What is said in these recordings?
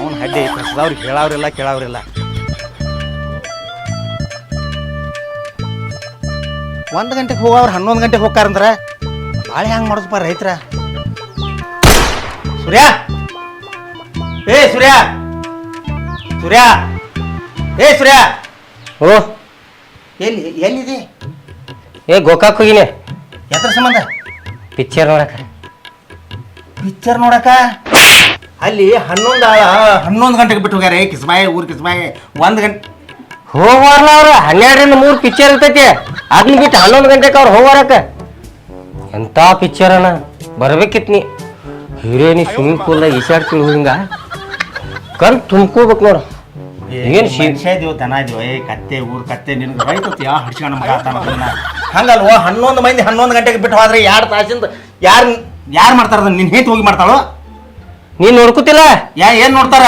ಅವನು ಹಡ್ಡಿ ಕಸದವ್ರಿಗೆ ಹೇಳವ್ರಿಲ್ಲ ಕೇಳವ್ರಿಲ್ಲ. 1 ಗಂಟೆಗೆ ಹೋಗವ್ರು 11 ಗಂಟೆಗೆ ಹೋಗ್ತಾರಂದ್ರ ಬಾಳೆ ಹೆಂಗೆ ಮಾಡಿಸ್ಪ ರೈತರ. ಸೂರ್ಯ ಏ ಸೂರ್ಯ ಸೂರ್ಯ ಏ ಸೂರ್ಯ. ಓ ಎಲ್ಲಿದೆ? ಏ ಗೋಕಾಕ್ ಹೋಗಿನಿ. ಎತ್ರ ಸಂಬಂಧ? ಪಿಕ್ಚರ್ ನೋಡಕ. ಪಿಕ್ಚರ್ ನೋಡಕ? ಅಲ್ಲಿ 11 ಗಂಟೆಗೆ ಬಿಟ್ಟು ಹೋಗ್ಯಾರ. ಕಿಸ್ಬಾಯಿ ಊರು ಕಿಸ್ಬಾಯಿ 1 ಗಂಟೆ ಹೋಗ್ವಾರಲ್ಲ ಅವ್ರು. 12ರಿಂದ 3 ಪಿಕ್ಚರ್ ಇರ್ತೈತಿ. ಅದನ್ನ ಬಿಟ್ಟು 11 ಗಂಟೆಗೆ ಅವ್ರು ಹೋಗ್ವಾರಕ. ಎಂತ ಪಿಕ್ಚರ್ ಅಣ್ಣ, ಬರ್ಬೇಕಿತ್ ನೀ. ಹೀರೋಯಿನಿ ಸ್ವಿಮ್ಮಿಂಗ್ ಪೂಲ್ದಾಗ ಈಸಾಡ್ತೀವಿ ಹಿಂಗ ಕಣ್ ತುಂಬ್ಕೋಬೇಕು ನೋಡು. ಏನು ಮನುಷ್ಯ ಇದೀವ ದನ ಇದೀವ. ಕತ್ತೆ ಊರು ಕತ್ತೆ ನಿನ್ಗೆ ರೈತತಿ ಹಡ್ಸ್ಕೊಂಡು ಮಗ ಹಂಗಲ್ವ. 11 ಮಂದಿ 11 ಗಂಟೆಗೆ ಬಿಟ್ಟು ಹೋದ್ರೆ 2 ತಾಸಿಂದ ಯಾರು ಮಾಡ್ತಾರ? ನಿನ್ ಹೇತ್ ಹೋಗಿ ಮಾಡ್ತಾಳು? ನೀನ್ ನೋಡ್ಕೋತಿಲ್ಲ? ಏನ್ ನೋಡ್ತಾರ?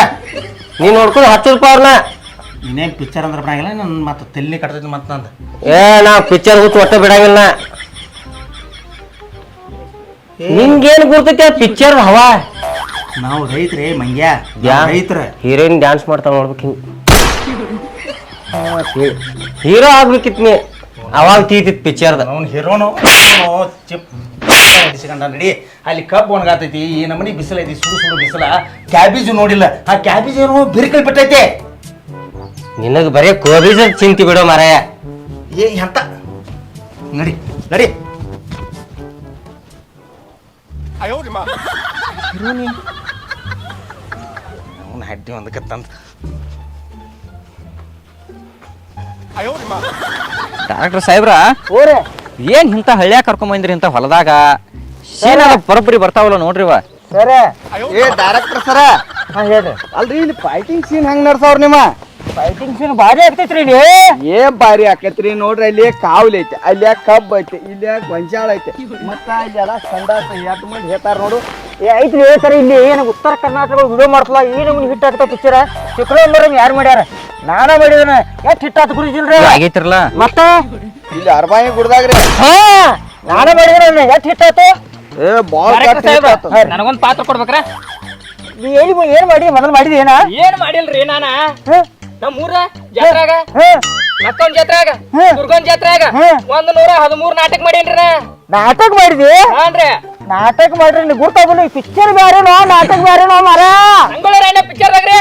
ನೀನ್ ನೋಡ್ಕೊಂಡು 10 ರೂಪಾಯಿ ಅವ್ರನ್ನ. ನೀನೇನ್ ಪಿಕ್ಚರ್ ಅಂದ್ರೆ ಬಿಡಂಗಿಲ್ಲ. ನನ್ ಮತ್ತೆ ತೆಲ್ಲಿ ಕಟ್ತೈತಿ ಮತ್ತ ನಂದು. ನಾ ಪಿಕ್ಚರ್ ಹುಚ್ಚು ಒಟ್ಟ ಬಿಡಂಗಿಲ್ಲ. ನಿಂಗೇನು ಗುರ್ತೈತಿ ಆ ಪಿಕ್ಚರ್ ಹವಾ? ನಾವು ರೈತ್ರೇ ಮಂಗ್ಯ, ರೈತರ. ಹೀರೋಯಿನ್ ಡ್ಯಾನ್ಸ್ ಮಾಡ್ತಾವ ನೋಡ್ಬೇಕು ಹಿಂಗ. ಹೀರೋ ಆಗ್ಬೇಕಿತ್ ನೀ. ಅವಾಗ ತೀತಿತ್ ಪಿಕ್ಚರ್ದ. ಅವ್ನು ಹೀರೋನು ಚಿಪ್ ಹಿಡಿಸಿಕೊಂಡ ನಡಿ. ಅಲ್ಲಿ ಕಬ್ಬು ಒಣಗಾತೈತಿ. ಈ ನಮನಿ ಬಿಸಿಲೈತಿ, ಸುಡು ಬಿಸಿಲ. ಕ್ಯಾಬೇಜ್ ನೋಡಿಲ್ಲ? ಆ ಕ್ಯಾಬೇಜ್ ಏನೋ ಬಿರ್ಕಲ್ ಬಿಟ್ಟೈತೆ. ನಿನಗ ಬರೇ ಕೋಬೀಜ ಚಿಂತಿ ಬಿಡೋ ಮಾರಾಯ. ಎಂತ ನಡಿ ನಡಿ. ಅವನು ಹಡ್ಡಿ ಒಂದಕ್ಕಂತ ಡಾಕ್ಟರ್ ಸಾಹೇಬ್ರ, ಏನ್ ಇಂತ ಹಳ್ಳ್ಯಾಗ ಕರ್ಕೊಂಬಂದ್ರಿ ಇಂತ ಹೊಲದಾಗ? ಸೀನ್ ಬರೋಬ್ಬರಿ ಬರ್ತಾವಲ್ಲ ನೋಡ್ರಿವ. ಡೈರೆಕ್ಟರ್ ಸರ ಹೇಳ್ರಿ. ಅಲ್ರಿ ಇಲ್ಲಿ ಫೈಟಿಂಗ್ ಸೀನ್ ಹೆಂಗ್ ನಡ್ಸವ್ರ ನಿಮ್ಮ? ಫೈಟಿಂಗ್ ಸೀನ್ ಭಾರಿ ಆಗ್ತೈತ್ರಿ. ಏನ್ ಭಾರಿ ಆಕೈತ್ರಿ ನೋಡ್ರಿ. ಅಲ್ಲಿ ಕಾವಲ್ ಐತಿ, ಅಲ್ಲಿ ಕಬ್ಬ್ ಐತಿ, ಇಲ್ಲಿ ಗೊಂಜಾಳ ಐತಿ, ಮತ್ತ ಇಲ್ಲೆಲ್ಲ ಸಂಡಾಸ ಎಷ್ಟು ಮಂದಿ ಹೇಳ್ತಾರ ನೋಡು. ಐತ್ರಿ ಹೇಳ್ತಾರೆ. ಇಲ್ಲಿ ಏನು ಉತ್ತರ ಕರ್ನಾಟಕ ವಿಡಿಯೋ ಮಾಡ್ತಲ್ಲ, ಈ ನಮ್ಗೆ ಹಿಟ್ ಆಗ್ತಾವ ಪಿಕ್ಚರ್. ಶುಕ್ರವಾರ ಯಾರು ಮಾಡ್ಯಾರ? ನಾನ ಮಾಡಿದನ. ಎಷ್ಟು ಹಿಟ್ ಆತ ಗುರುಜಿಲ್ರಿ? ಆಗೈತಿರಲ್ಲ ಮತ್ತೆ ಇಲ್ಲಿ ಅರ್ಬಾಯಿ ಗುಡ್ದಾಗ್ರಿ. ಹಾ ನಾನ ಮಾಡಿದನ. ಎಷ್ಟು ಹಿಟ್ ಆತು? ನನಗೊಂದ್ ಪಾತ್ರ ಕೊಡ್ಬೇಕ್ರ? ನೀ ಏನ್ ಮಾಡಿ ಮೊದಲು ಮಾಡಿದ? ಏನ್ ಮಾಡಿಲ್ರಿ ನಾನ. ನಮ್ಮೂರ ಜಾತ್ರಾಗ, ಮತ್ತೊಂದ್ ಜಾತ್ರಾಗ, ದುರ್ಗನ್ ಜಾತ್ರಾಗ 113 ನಾಟಕ ಮಾಡೇನ್ರಿ. ನಾಟಕ ಮಾಡಿದಿ? ಹಾನ್ರಿ. ನಾಟಕ ಮಾಡ್ರಿ. ಗುರ್ತಾಗಲ್ಲ. ಪಿಕ್ಚರ್ ಬ್ಯಾರೇನೋ ನಾಟಕ ಬ್ಯಾರೇನೋ ಮರ. ಮಂಗಳೂರ ಪಿಕ್ಚರ್ದಾಗ್ರಿ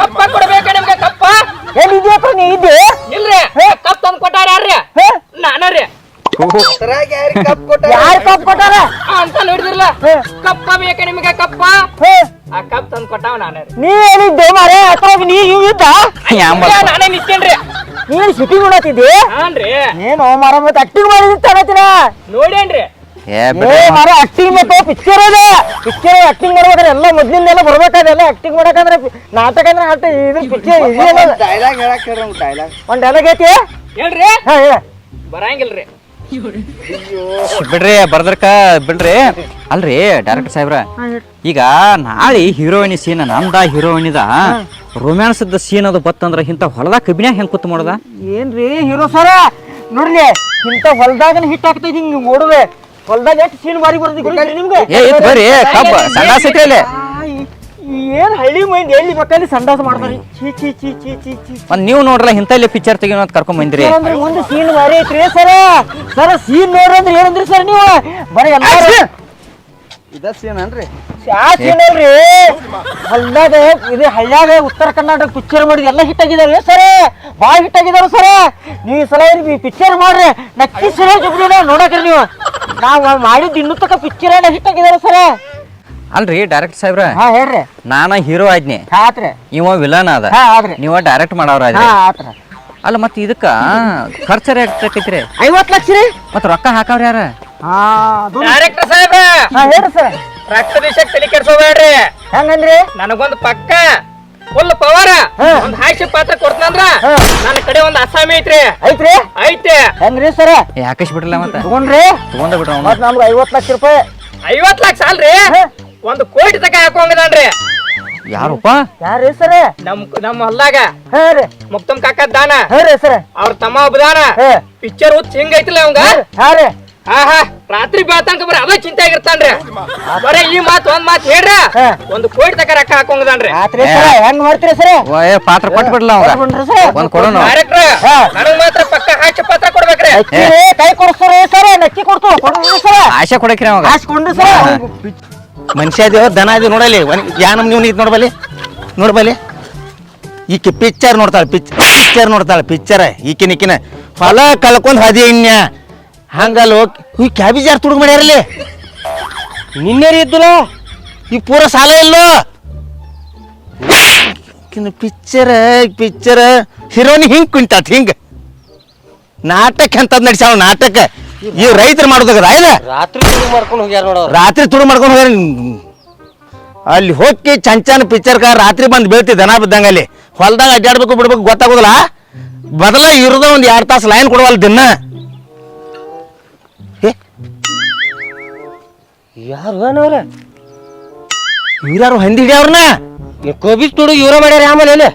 ಕಪ್ಪ ಕೊಡ್ಬೇಕ ನಿಮ್ಗೆ. ಕಪ್ಪ ಎಲ್ಲಿದ್ಯಪ್ಪ? ನೀ ಇದ್ದೆ ಇಲ್ರಿ. ಕಪ್ ತಂದ್ ಕೊಟ್ಟಾರ ಯಾರ್ರಿ? ನಾನರಿ. ಯಾರು ಕಪ್ ಕೊಟ್ಟಾರ ಅಂತ ನೋಡಿದಿರ್ಲ? ಕಪ್ಪ ಬೇಕ ನಿಮ್ಗೆ? ಕಪ್ಪ ಆ ಕಪ್ ತಂದ್ ಕೊಟ್ಟಾವ ನಾನೇ. ನೀ ಹೇಳಿದ್ದೆ ಮಾರೇ? ಅಥವಾ ನೀ ಇದ್ದ? ನಾನೇ ನಿಂತೇನ್ರಿ. ನೀನ್ ಸಿಟಿ ನೋಡತ್ತಿದ್ದಿ? ಹಾನ್ರಿ. ಏನೋ ಮರ ಮತ್ತೆ ಆಕ್ಟಿಂಗ್ ಮಾಡಿದಿತ್ತನತಿನ ನೋಡೇನ್ರಿ. ಮರ ಆಕ್ಟಿಂಗ್ ಮತ್ತೆ ಪಿಕ್ಚರ್ ಅದ. ಪಿಕ್ಚರ್ ಆಕ್ಟಿಂಗ್ ಮಾಡ್ಬೇಕಾದ್ರೆ ಎಲ್ಲ ಮೊದ್ಲಿಂದೆಲ್ಲ ಬರ್ಬೇಕಾದೆಲ್ಲ ಆಕ್ಟಿಂಗ್ ಮಾಡಕಂದ್ರೆ ನಾಟಕ ಅಂದ್ರೆ ಆಟ. ಇದು ಪಿಕ್ಚರ್ ಡೈಲಾಗ್ ಹೇಳಕ್ ಡೈಲಾಗ್ ಒಂದ್ ಡೈಲಾಗ್ ಐತಿ ಹೇಳ್ರಿ. ಹಾ ಹೇಳ. ಬರಂಗಿಲ್ರಿ. ಬಿಡ್ರಿ ಬರ್ದರ್ಕ ಬಿಡ್ರಿ. ಅಲ್ರಿ ಡೈರೆಕ್ಟರ್ ಸಾಹೇಬ್ರ, ಈಗ ನಾಳೆ ಹೀರೋಯಿನಿ ಸೀನ್ ನಂದ ಹೀರೋಯಿನಿದ ರೊಮ್ಯಾನ್ಸ್ ಸೀನ್ ಅದು ಬತ್ತಂದ್ರ ಇಂತ ಹೊಲದಾಗ ಕಬ್ಬಿನ್ಯಾಗ ಹೆಂಗ್ ಕೂತ್ ಮಾಡೋದ? ಏನ್ರಿ ಹೀರೋ ಸರ ನೋಡ್ರಿ, ಇಂತ ಹೊಲದಾಗ ಹಿಟ್ ಆಗ್ತೈತಿ. ಹಿಂಗ್ ನೋಡುವೆ ಹೊಲದಾಗ ಎಷ್ಟು ಸೀನ್ ಮಾರಿ ಬರ್ತೈತಿ ನಿಮ್ಗೆ. ಬರ್ರಿ ಕಬ್ಬ ಸಂಡಾಸ ಐತಿ ಅಲ್ಲಿ. ಏನ್ ಹಳ್ಳಿ ಮಂದಿ ಎಲ್ಲಿ ಮಕ್ಕಳಿ ಸಂಡಾಸ ಮಾಡ್ತಾರಿ. ಚೀ ಚೀ ಚೀ ಚೀ ಚೀ ಚೀ. ಒಂದ್ ನೀವು ನೋಡ್ರಲ್ಲ ಇಂತಲ್ಲಿ ಪಿಕ್ಚರ್ ತೆಗಿಯೋಣ ಅಂತ ಕರ್ಕೊಂಡ್ ಬಂದ್ರಿ. ಒಂದು ಸೀನ್ ಮಾರಿ ಐತ್ರಿ ಸರ. ಸರ ಸೀನ್ ನೋಡ್ರಿ ಅಂದ್ರೆ ಏನಂದ್ರಿ ಸರ್ ನೀವು? ಬರೀ ಎಲ್ಲಾರು ಇದ ಸೀನ್ ಅನ್ರಿ? ಆ ಸೀನ್ ಅಲ್ರಿ. ಹೊಲ್ದಾಗ ಇದು ಹಳ್ಳ್ಯಾಗ ಉತ್ತರ ಕರ್ನಾಟಕ ಪಿಕ್ಚರ್ ಮಾಡಿದ ಎಲ್ಲ ಹಿಟ್ ಆಗಿದಾರೆ ಸರ. ಭಾಳ ಹಿಟ್ ಆಗಿದಾರ ಸರ. ನೀವು ಈ ಸಲ ಪಿಕ್ಚರ್ ಮಾಡ್ರಿ. ನಕ್ಕಿ ಸರ ನೋಡಕ್ರಿ ನೀವು. ನಾವು ಮಾಡಿದ್ದು ಇನ್ನೂ ತಕ್ಕ ಪಿಕ್ಚರ್ ಎಲ್ಲ ಹಿಟ್ ಆಗಿದಾರ ಸರ. ಅಲ್ರಿ ಡೈರೆಕ್ಟರ್ ಸಾಹೇಬ್ರ, ಹಾ ಹೇಳ್ರಿ. ನಾನ ಹೀರೋ ಆದ್ನಿ, ಆತ್ರಿ. ಇವ ವಿಲನ್ ಅದ, ನೀವ ಡೈರೆಕ್ಟ್ ಮಾಡವ್ರ ಆದ್ರಿ. ಅಲ್ಲ ಮತ್ ಇದಕ್ಕ ಖರ್ಚರ ಎಷ್ಟಾಕೈತ್ರಿ? 50 ಲಕ್ಷ ರೀ. ಮತ್ ರೊಕ್ಕ ಹಾಕವ್ರ ಯಾರ? ಡೈರೆಕ್ಟರ್ ಸಾಹೇಬ್ರ ಹೇಳ್ರಿ ಸರ್. ರಕ್ತ ದೇಶಕ್ಕೆ ತಲೆ ಕೆಡ್ಸೋಬೇಡ್ರಿ. ಹೆಂಗಂದ್ರಿ? ನನಗೊಂದು ಪಕ್ಕ ಫುಲ್ ಪವರ್ ಒಂದ್ ಹಾಸ್ಯ ಪಾತ್ರ ಕೊಡ್ತಂದ್ರ ನನ್ನ ಕಡೆ ಒಂದ್ ಅಸ್ಸಾಮಿ ಐತ್ರಿ. ಐತ್ರಿ? ಐತೆ. ಹೆಂಗ್ರಿ ಸರ? ಯಾಕೇಶ್ ಬಿಡ್ರಲ್ಲ ಮತ್ತೆ ತಗೊಂಡ್ರಿ? ತಗೊಂಡ ಬಿಡ್ರ. ಮತ್ ನಮ್ಗೆ 50 ಲಕ್ಷ ರೂಪಾಯಿ. 50 ಲಕ್ಷ ಅಲ್ರಿ, 1 ಕೋಟಿ ತಕ ಹಾಕೋಂಗದನ್ರಿ. ಯಾರಪ್ಪ? ಯಾರು ಸರ? ನಮ್ಮ ಹೊಲ್ದಾಗ ಮುಕ್ತಮ್ ಕಾಕ ದಾನ, ಅವ್ರ ತಮ್ಮ ಒಬ್ಬ ದಾನ. ಪಿಕ್ಚರ್ ಹುಚ್ಚ ಹಿಂಗ ಐತಿಲ್ಲ ಅವಂಗ. ಹಾ ರಾತ್ರಿ ಬೆಳತಂಕ ಬರೀ ಅದ ಚಿಂತೆ ಆಗಿರ್ತಾನ್ರಿ ಬರೀ ಈ ಮಾತು ಒಂದ್ ಮಾತು ಹೇಳ್ರ 1 ಕೋಟಿ ತಕ ರೊಕ್ಕ ಹಾಕೊಂಗದಾನ್ರಿ ಆತ್ರಿ ಸರ ಹೆಂಗ್ ಮಾಡ್ತೀರಿ ಸರ ಪಾತ್ರ ಕೊಟ್ಬಿಡ್ಲ ಒಂದ್ ಕೊಡೋಣ ಡೈರೆಕ್ಟ್ರ ನನಗ್ ಮಾತ್ರ ಪಕ್ಕ ಹಾಕಿ ಪತ್ರ ಕೊಡ್ಬೇಕ್ರಿ ಕೈ ಕೊಡ್ಸ್ರಿ ಸರ ನಕ್ಕಿ ಕೊಡ್ತು ಕೊಡ್ರಿ ಸರ ಆಶೆ ಕೊಡಕ್ರಿ ಅವಾಗ ಹಾಸ್ಕೊಂಡ್ರಿ ಸರ ಮನುಷ್ಯ ದೇವ ದನ ಇದು ನೋಡಲಿ ಯಾ ನಮ್ ನೀವು ನೋಡ್ಬಲ್ಲಿ ನೋಡ್ಬಲ್ಲಿ ಈಕೆ ಪಿಕ್ಚರ್ ನೋಡ್ತಾಳೆ ಪಿಕ್ಚರ್ ನೋಡ್ತಾಳೆ ಪಿಕ್ಚರ್ ಈಕಿನ ಹೊಲ ಕಳ್ಕೊಂಡ್ ಹದಿ ಇನ್ಯ ಹಂಗಲ್ಲ ಈ ಕ್ಯಾಬೇಜ್ ಯಾರು ತುಡುಗ್ ಮಾಡ್ಯಾರಲ್ಲಿ ನಿನ್ನೆ ಇದ್ದಲ್ಲ ಈ ಪೂರ ಸಾಲ ಇಲ್ಲೋ ಪಿಕ್ಚರ್ ಹೀರೋನಿ ಹಿಂಗ್ ಕುಂತಾತ್ ಹಿಂಗ ನಾಟಕ ಅಂತದ್ ನಡ್ಸ್ಯಾವ ನಾಟಕ ಈ ರೈತರು ಮಾಡೋದಾಗ ಆಯ್ದ ರಾತ್ರಿ ತುಡುಗ್ ಮಾಡ್ಕೊಂಡು ಹೋಗ್ಯಾರ ನೋಡ ರಾತ್ರಿ ತುಡು ಮಾಡ್ಕೊಂಡು ಹೋಗ್ಯಾರ ಅಲ್ಲಿ ಹೋಗಿ ಚಂಚನ ಪಿಕ್ಚರ್ಕ ರಾತ್ರಿ ಬಂದು ಬೀಳ್ತಿ ದನ ಬಿದ್ದಂಗ ಅಲ್ಲಿ ಹೊಲ್ದಾಗ ಅಡ್ಡಾಡ್ಬೇಕು ಬಿಡ್ಬೇಕು ಗೊತ್ತಾಗೋದಿಲ್ಲ ಬದಲ ಇರೋದ ಒಂದ್ 2 ತಾಸು ಲೈನ್ ಕೊಡುವಲ್ಲ ದಿನ ಯಾರು ಏನವ್ರ ಇವ್ಯಾರು ಹಂದಿ ಹಿಡಿಯವ್ರನ್ನ ಕೋಬಿಸ್ ತುಡುಗ್ ಇವ್ರ ಮಾಡ್ಯಾರ ಆಮೇಲೆ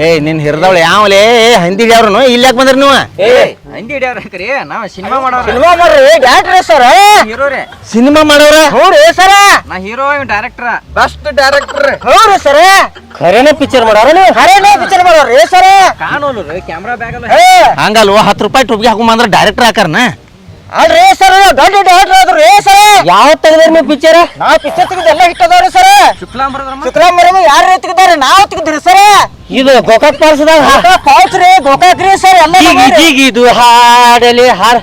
ಏ ನಿನ್ ಹಿರಿದವಳು ಯಾವಲೇ ಹಂದಿ ಹಿಡಿಯವ್ರನು ಇಲ್ಲಿ ಯಾಕೆ ಬಂದ್ರಿ ನೀವು ಹಂದಿ ಹಿಡಿಯವ್ರಿ ನಾವ್ ಸಿನಿಮಾ ಮಾಡೋರ ಸಿನಿಮಾ ಮಾಡ್ರಿ ಡೈರೆಕ್ಟ್ರ್ ಸರ್ ಹೀರೋ ರೀ ಸಿನಿಮಾ ಮಾಡೋರ ಹ್ಞೂ ಸರ ನಾ ಹೀರೋ ಡೈರೆಕ್ಟರ್ ಬೆಸ್ಟ್ ಡೈರೆಕ್ಟರ್ ಹೌದು ಸರ ಖರೇನೆ ಪಿಕ್ಚರ್ ಮಾಡೋರ ನೀವು ಖರೇನೆ ಪಿಕ್ಚರ್ ಮಾಡೋರಿ ಸರ ಕಾಣೋಲ್ಲ ಕ್ಯಾಮ್ರಾ ಬ್ಯಾಗ್ ಎಲ್ಲ ಹಂಗಲ್ವ 10 ರೂಪಾಯಿ ಟೊಬ್ಗೆ ಹಾಕೊಂಬಂದ್ರ ಡೈರೆಕ್ಟರ್ ಹಾಕಾರನ ಅಲ್ರಿ ಸರ್ ದೊಡ್ಡ ಡೈರೆಕ್ಟರ್ ಆದ್ರಿ ಸರ ಯಾವ ತೆಗ್ದ್ರಿ ನೀವು ಪಿಕ್ಚರ್ ನಾವ್ ಪಿಕ್ಚರ್ ತೆಗೆದು ಎಲ್ಲ ಹಿಟ್ ಅದಾವ್ರಿ ಸರ್ ಶುಕ್ಲಾಂಬರಮ್ಮ ಯಾರು ತೆಗ್ದಾರೆ ನಾವ್ ತೆಗ್ದ್ರಿ ಸರ್ ಇದು ಗೋಕಾಕ್ ಪಾಲ್ಸ್ದಾಗ ಪಾಲ್ಸ್ ರೀ ಗೋಕಾಕ್ ರೀ ಸರ್ ಎಲ್ಲ ಇದು ಹಾಡಲಿ ಹಾಡ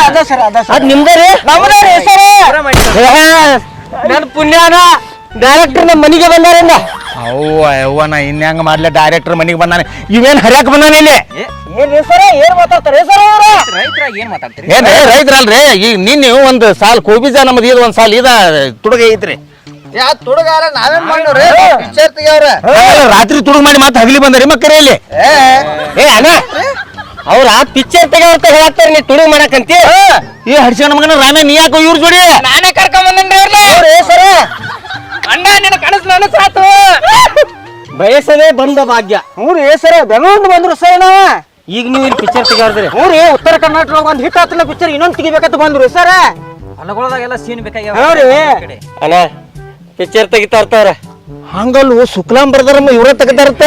ಅದ ಸರ್ ಅದ್ ನಿಮ್ದ ರೀ ನಮ್ದ ರೀ ಸರ್ ನನ್ ಪುಣ್ಯಾನ ಡೈರೆಕ್ಟರ್ ನಮ್ಮ ಮನೆಗೆ ಬಂದಾರಿಂದ ಅವ್ವ ನಾ ಇನ್ಯಾಂಗ ಮಾಡ್ಲೆ ಡೈರೆಕ್ಟರ್ ಮನೆಗೆ ಬಂದಾನೆ ಇವೇನ್ ಹರಿಯಾಕ ಬಂದಾನೆ ಇಲ್ಲಿ ಏನ್ ಸರ ಏನ್ ಮಾತಾಡ್ತಾರೆ ಸರ್ ಇವ್ರು ರೈತರಾಗ ಏನ್ ಮಾತಾಡ್ತೀರಿ ಏನ್ರಿ ರೈತರಲ್ರಿ ಈಗ ನಿನ್ನೆ ಒಂದ್ ಸಾಲ್ ಕೋಬೀಜ ನಮ್ದು ಇದು ಒಂದ್ ಸಾಲ್ ಇದ ತುಡುಗ ಐತ್ರಿ ಯಾ ತುಡುಗಾರ ನಾವೇನ್ ಮಾಡ್ರಿ ಪಿಕ್ಚರ್ ತೆಗಿಯವ್ರ ರಾತ್ರಿ ತುಡುಗ್ ಮಾಡಿ ಮತ್ತೆ ಹಗಲಿ ಬಂದ್ರಿ ಮಕ್ಕರೆ ಇಲ್ಲಿ ಏ ಅಣ್ಣ ಅವ್ರ ಪಿಕ್ಚರ್ ತೆಗೆಯವ್ರ ಹೇಳಾಕ್ತಾರೆ ನೀ ತುಡುಗ್ ಮಾಡಕಂತಿ ಈ ಹಡ್ಸ್ಕೊಂಡ್ ಮಗನ ರಾಮೇ ನೀ ಯಾಕೋ ಇವ್ರ ಜೋಡಿ ನಾನೇ ಕರ್ಕೊಂಡ್ ಬಂದೇನ್ರಿ ಅವ್ರನ್ನ ಸರ ಅಣ್ಣ ನಿನ್ನ ಕನಸು ನನಸಾತು ಬಯಸದೇ ಬಂದ ಭಾಗ್ಯ ಹ್ಞೂ ರೀ ಸರ ಬೆಂಗಳೂರು ಬಂದ್ರು ಸರ್ ನಾವ ಈಗ ನೀವು ಇಲ್ಲಿ ಪಿಕ್ಚರ್ ತೆಗಿಯೋದ್ರಿ ಹ್ಞೂ ರೀ ಉತ್ತರ ಕರ್ನಾಟಕ ಒಂದ್ ಹಿಟ್ ಆತಲ್ಲ ಪಿಕ್ಚರ್ ಇನ್ನೊಂದು ತೆಗಿಬೇಕಂತ ಬಂದ್ರು ಸರ ಹೊಲಗೊಳದಾಗೆಲ್ಲ ಸೀನ್ ಬೇಕಾಗ್ಯಾವ ಹ್ಞೂ ರೀ ಅಣ್ಣ ಪಿಕ್ಚರ್ ತೆಗಿತಾ ಇರ್ತಾವ್ರ ಹಂಗಲ್ವ ಶುಕ್ಲಾಂ ಬರ್ದಾರಮ್ಮ ಇವ್ರ ತೆಗದಾರತ್ತ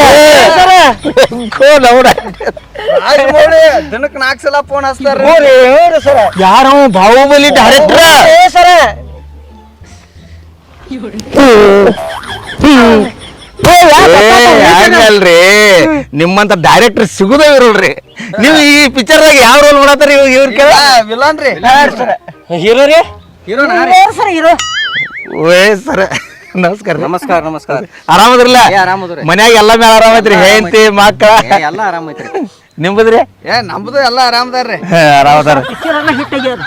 ದಿನಕ್ಕೆ 4 ಸಲ ಫೋನ್ ಹಚ್ತಾರ ಹ್ಞೂ ರೀ ಸರ ಯಾರ ಬಾಹುಬಲಿ ಡೈರೆಕ್ಟರ್ ಸರ ಹಂಗಲ್ರಿ ನಿಮ್ಮಂತ ಡೈರೆಕ್ಟರ್ ಸಿಗುದೇ ಇರಲ್ರಿ ನೀವು ಈ ಪಿಕ್ಚರ್ದಾಗ ಯಾವ ರೋಲ್ ಮಾಡತ್ತಾರ ಇವ್ರ ಕೇಳ ವಿಲನ್ ರೀ ಹೀರೋ ರೀ ಸರ್ ಹೀರೋ ಓಯ್ ಸರ್ ನಮಸ್ಕಾರ ನಮಸ್ಕಾರ ನಮಸ್ಕಾರ ಆರಾಮದ್ರಲ್ಲ ಆರಾಮದ್ರಿ ಮನ್ಯಾಗ ಎಲ್ಲ ಮೇಲೆ ಆರಾಮೈತ್ರಿ ಹೆಂಡತಿ ಮಕ್ಕಳ ಎಲ್ಲ ಆರಾಮ ಐತ್ರಿ ನಿಂಬದ್ರಿ ನಮ್ದು ಎಲ್ಲ ಆರಾಮದಾರ್ರಿ ಆರಾಮದಾರ ಪಿಕ್ಚರ್ ಎಲ್ಲ ಹಿಟ್ ಆಗ್ಯದ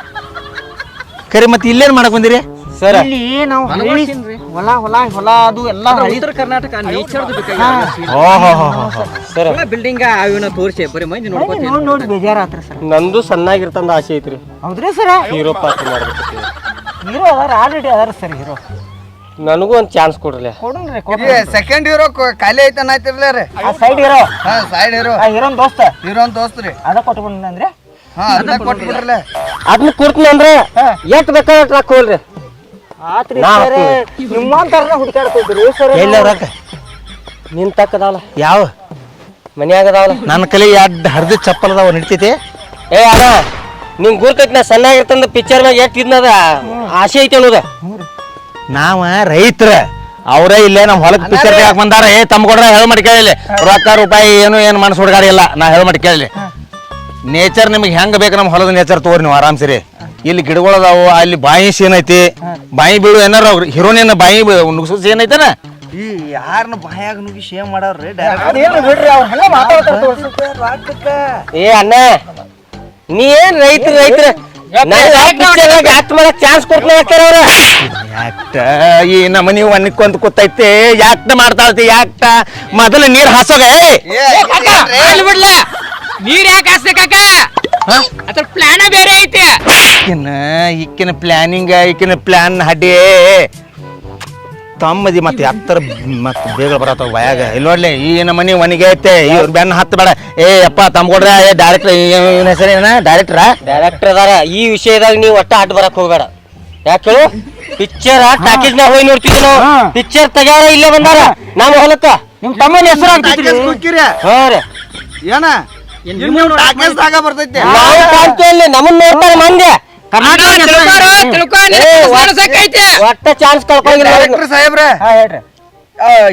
ಕರಿ ಮತ್ತೆ ಇಲ್ಲೇನ್ ಮಾಡಕ್ ಬಂದಿರಿ ಸರ್ ಇಲ್ಲಿ ನಾವು ಹೊಲ ಹೊಲ ಹೊಲ ಅದು ಎಲ್ಲ ಉತ್ತರ ಕರ್ನಾಟಕ ನೇಚರ್ ಸರ್ ಬಿಲ್ಡಿಂಗ್ ಅವಿನ ತೋರಿಸಿ ಬರೀ ಮಂದಿ ನೋಡ್ಕೊತೀವಿ ನೋಡಿ ಬೇಜಾರಾತ್ರಿ ಸರ್ ನಂದು ಸಣ್ಣಾಗಿರ್ತಂದ ಆಸೆ ಐತ್ರಿ ಹೌದ್ರಿ ಸರ್ ಹೀರೋ ಪಾತ್ರ ಮಾಡ್ಬೇಕು ಹೀರೋ ಅದಾರ ಆಲ್ರೆಡಿ ಅದಾರ ಸರ್ ಹೀರೋ ನನಗೂ ಒಂದ್ ಚಾನ್ಸ್ ಕೊಡ್ರಲ್ಲ ಕೊಡ್ರಿ ಸೆಕೆಂಡ್ ಹೀರೋ ಖಾಲಿ ಐತೆ ಅನ್ನತ್ತಿರ್ಲ ರೀ ಸೈಡ್ ಹೀರೋ ಹಾ ಸೈಡ್ ಹೀರೋ ಹೀರೋನ್ ದೋಸ್ತ ಹೀರೋನ್ ದೋಸ್ತ್ರಿ ಅದ ಕೊಟ್ಟು ಬಂದ್ರೆ ಹಾ ಅದನ್ನ ಕೊಟ್ಬಿಡ್ರಲ್ಲ ಅದನ್ನ ಕೊಡ್ತೀನಿ ಅಂದ್ರೆ ಎಷ್ಟ್ ಬೇಕಾದ್ರೆ ಹಾಕೋಲ್ರಿ ಆತ್ರಿ ಸರ್ ನಿಮ್ಮಂತಾರನ ಹುಡುಕಾಡ್ತಿದ್ರಿ ಸರ್ ಎಲ್ಲ ರೊಕ್ಕ ನಿನ್ ತಕ್ಕದಾವಲ್ಲ ಯಾವ ಮನ್ಯಾಗ ಅದಾವಲ್ಲ ನನ್ನ ಕಲೆ ಎರಡು ಹರಿದ ಚಪ್ಪಲ್ ಅದಾವ ನಡಿತೈತಿ ಏ ಅಣ್ಣ ನಿಂಗ್ ಗುರ್ತೈತಿ ನಾ ಸಣ್ಣಾಗಿರ್ತಂದ ಪಿಕ್ಚರ್ ಮ್ಯಾಗ ಎಷ್ಟ್ ಇದ್ನದ ಆಸೆ ಐತಿ ಅನ್ನೋದ ನಾವ ರೈತರ ಅವರೇ ಇಲ್ಲೇ ನಮ್ಮ ಹೊಲಕ್ ಪಿಕ್ಚರ್ ಯಾಕೆ ಬಂದಾರ ಏ ತಮ್ಮ ಕೊಡ್ರ ಹೇಳ ಮಾಡಿ ಕೇಳಿ ರೊಕ್ಕ ರೂಪಾಯಿ ಏನು ಮನಸ್ಸು ಹುಡುಗಾಡಿ ಇಲ್ಲ ನಾ ಹೇಳ ಮಾಡಿ ಕೇಳಿ ನೇಚರ್ ನಿಮಗೆ ಹೆಂಗ್ ಬೇಕು ನಮ್ಮ ಹೊಲದ ನೇಚರ್ ತಗೋರಿ ನೀವು ಆರಾಮ್ಸಿರಿ ಇಲ್ಲಿ ಗಿಡಗಳದಾವು ಅಲ್ಲಿ ಬಾಯಿ ಸೀನ್ ಐತಿ ಬಾಯಿ ಬೀಳು ಏನಾರ ಹೀರೋನಿನ ಬಾಯಿ ನುಗ್ಸು ಸೀನ್ ಐತನ ಈ ಯಾರನ್ನ ಬಾಯಾಗ ನುಗ್ಗಿ ಶೇವ್ ಮಾಡವ್ರಿ ಬಿಡ್ರಿ ಅವ್ರು ಹಂಗ ಮಾತಾಡ್ತಾರ ಏ ಅಣ್ಣ ನೀ ಏನ್ ರೈತರ ಆಕ್ಟ್ ಮಾಡಕ್ ಚಾನ್ಸ್ ಕೊಡ್ತೀನಿ ಅವ್ರ ಯಾಕ್ಟ ಈ ನಮ್ಮನಿ ಒನ್ನಿಕೊಂತ ಕೂತೈತಿ ಯಾಕ್ಟ ಮಾಡ್ತಾಳ್ತಿ ಯಾಕ್ಟ ಮೊದಲು ನೀರ್ ಹಾಸೋಗ ಬಿಡ್ಲ ನೀರ್ ಯಾಕೆ ಹಾಸ್ಬೇಕಾಕ ಅದ್ರ ಪ್ಲಾನ ಬೇರೆ ಐತಿ ಈಕಿನ ಪ್ಲಾನಿಂಗ್ ಈಕಿನ ಪ್ಲಾನ್ ಹಡ್ಡಿ ತಮ್ಮದಿ ಮತ್ತೆ ಹತ್ತರ ಮತ್ತೆ ಬೇಗ ಬರತ್ತವ ಬಾಯಾಗ ಇಲ್ಲಿ ನೋಡ್ಲಿ ಈ ನಮ್ಮ ಮನೆ ಮನೆಗೆ ಐತೆ ಇವ್ರ ಬೆನ್ನ ಹತ್ತು ಬೇಡ ಏ ಅಪ್ಪ ತಮ್ಗೊಡ್ರ ಡೈರೆಕ್ಟರ್ ಇವನ ಹೆಸರೇನ ಡೈರೆಕ್ಟರ್ ಅದಾರ ಈ ವಿಷಯದಾಗ ನೀವು ಒಟ್ಟ ಅಡ್ಡ ಬರಕ್ ಹೋಗ್ಬೇಡ ಯಾಕೆ ಹೇಳು ಪಿಕ್ಚರ್ ಟಾಕೀಸ್ ನಾಗ ಹೋಗಿ ನೋಡ್ತಿದ್ವಿ ನಾವು ಪಿಕ್ಚರ್ ತೆಗ್ಯಾರ ಇಲ್ಲೇ ಬಂದಾರ ನಮ್ಮ ಹೊಲಕ್ಕ ನಿಮ್ ತಮ್ಮನ ಹೆಸರು ಹಾಕ್ತಿದ್ರಿ ಹಾ ರೀ ಏನ ಬರ್ತೈತೆ ನಾವು ಕಾಣ್ತೀವಿ ನಮ್ಮನ್ನ ನೋಡ್ತಾರೆ ಮಂದಿ ಒಟ್ಟ ಚಾನ್ಸ್ ಕಳ್ಕೊಂಡಿಲ್ಲ ಸಾಹೇಬ್ರೆ ಹಾ ಹೇಳ್ರಿ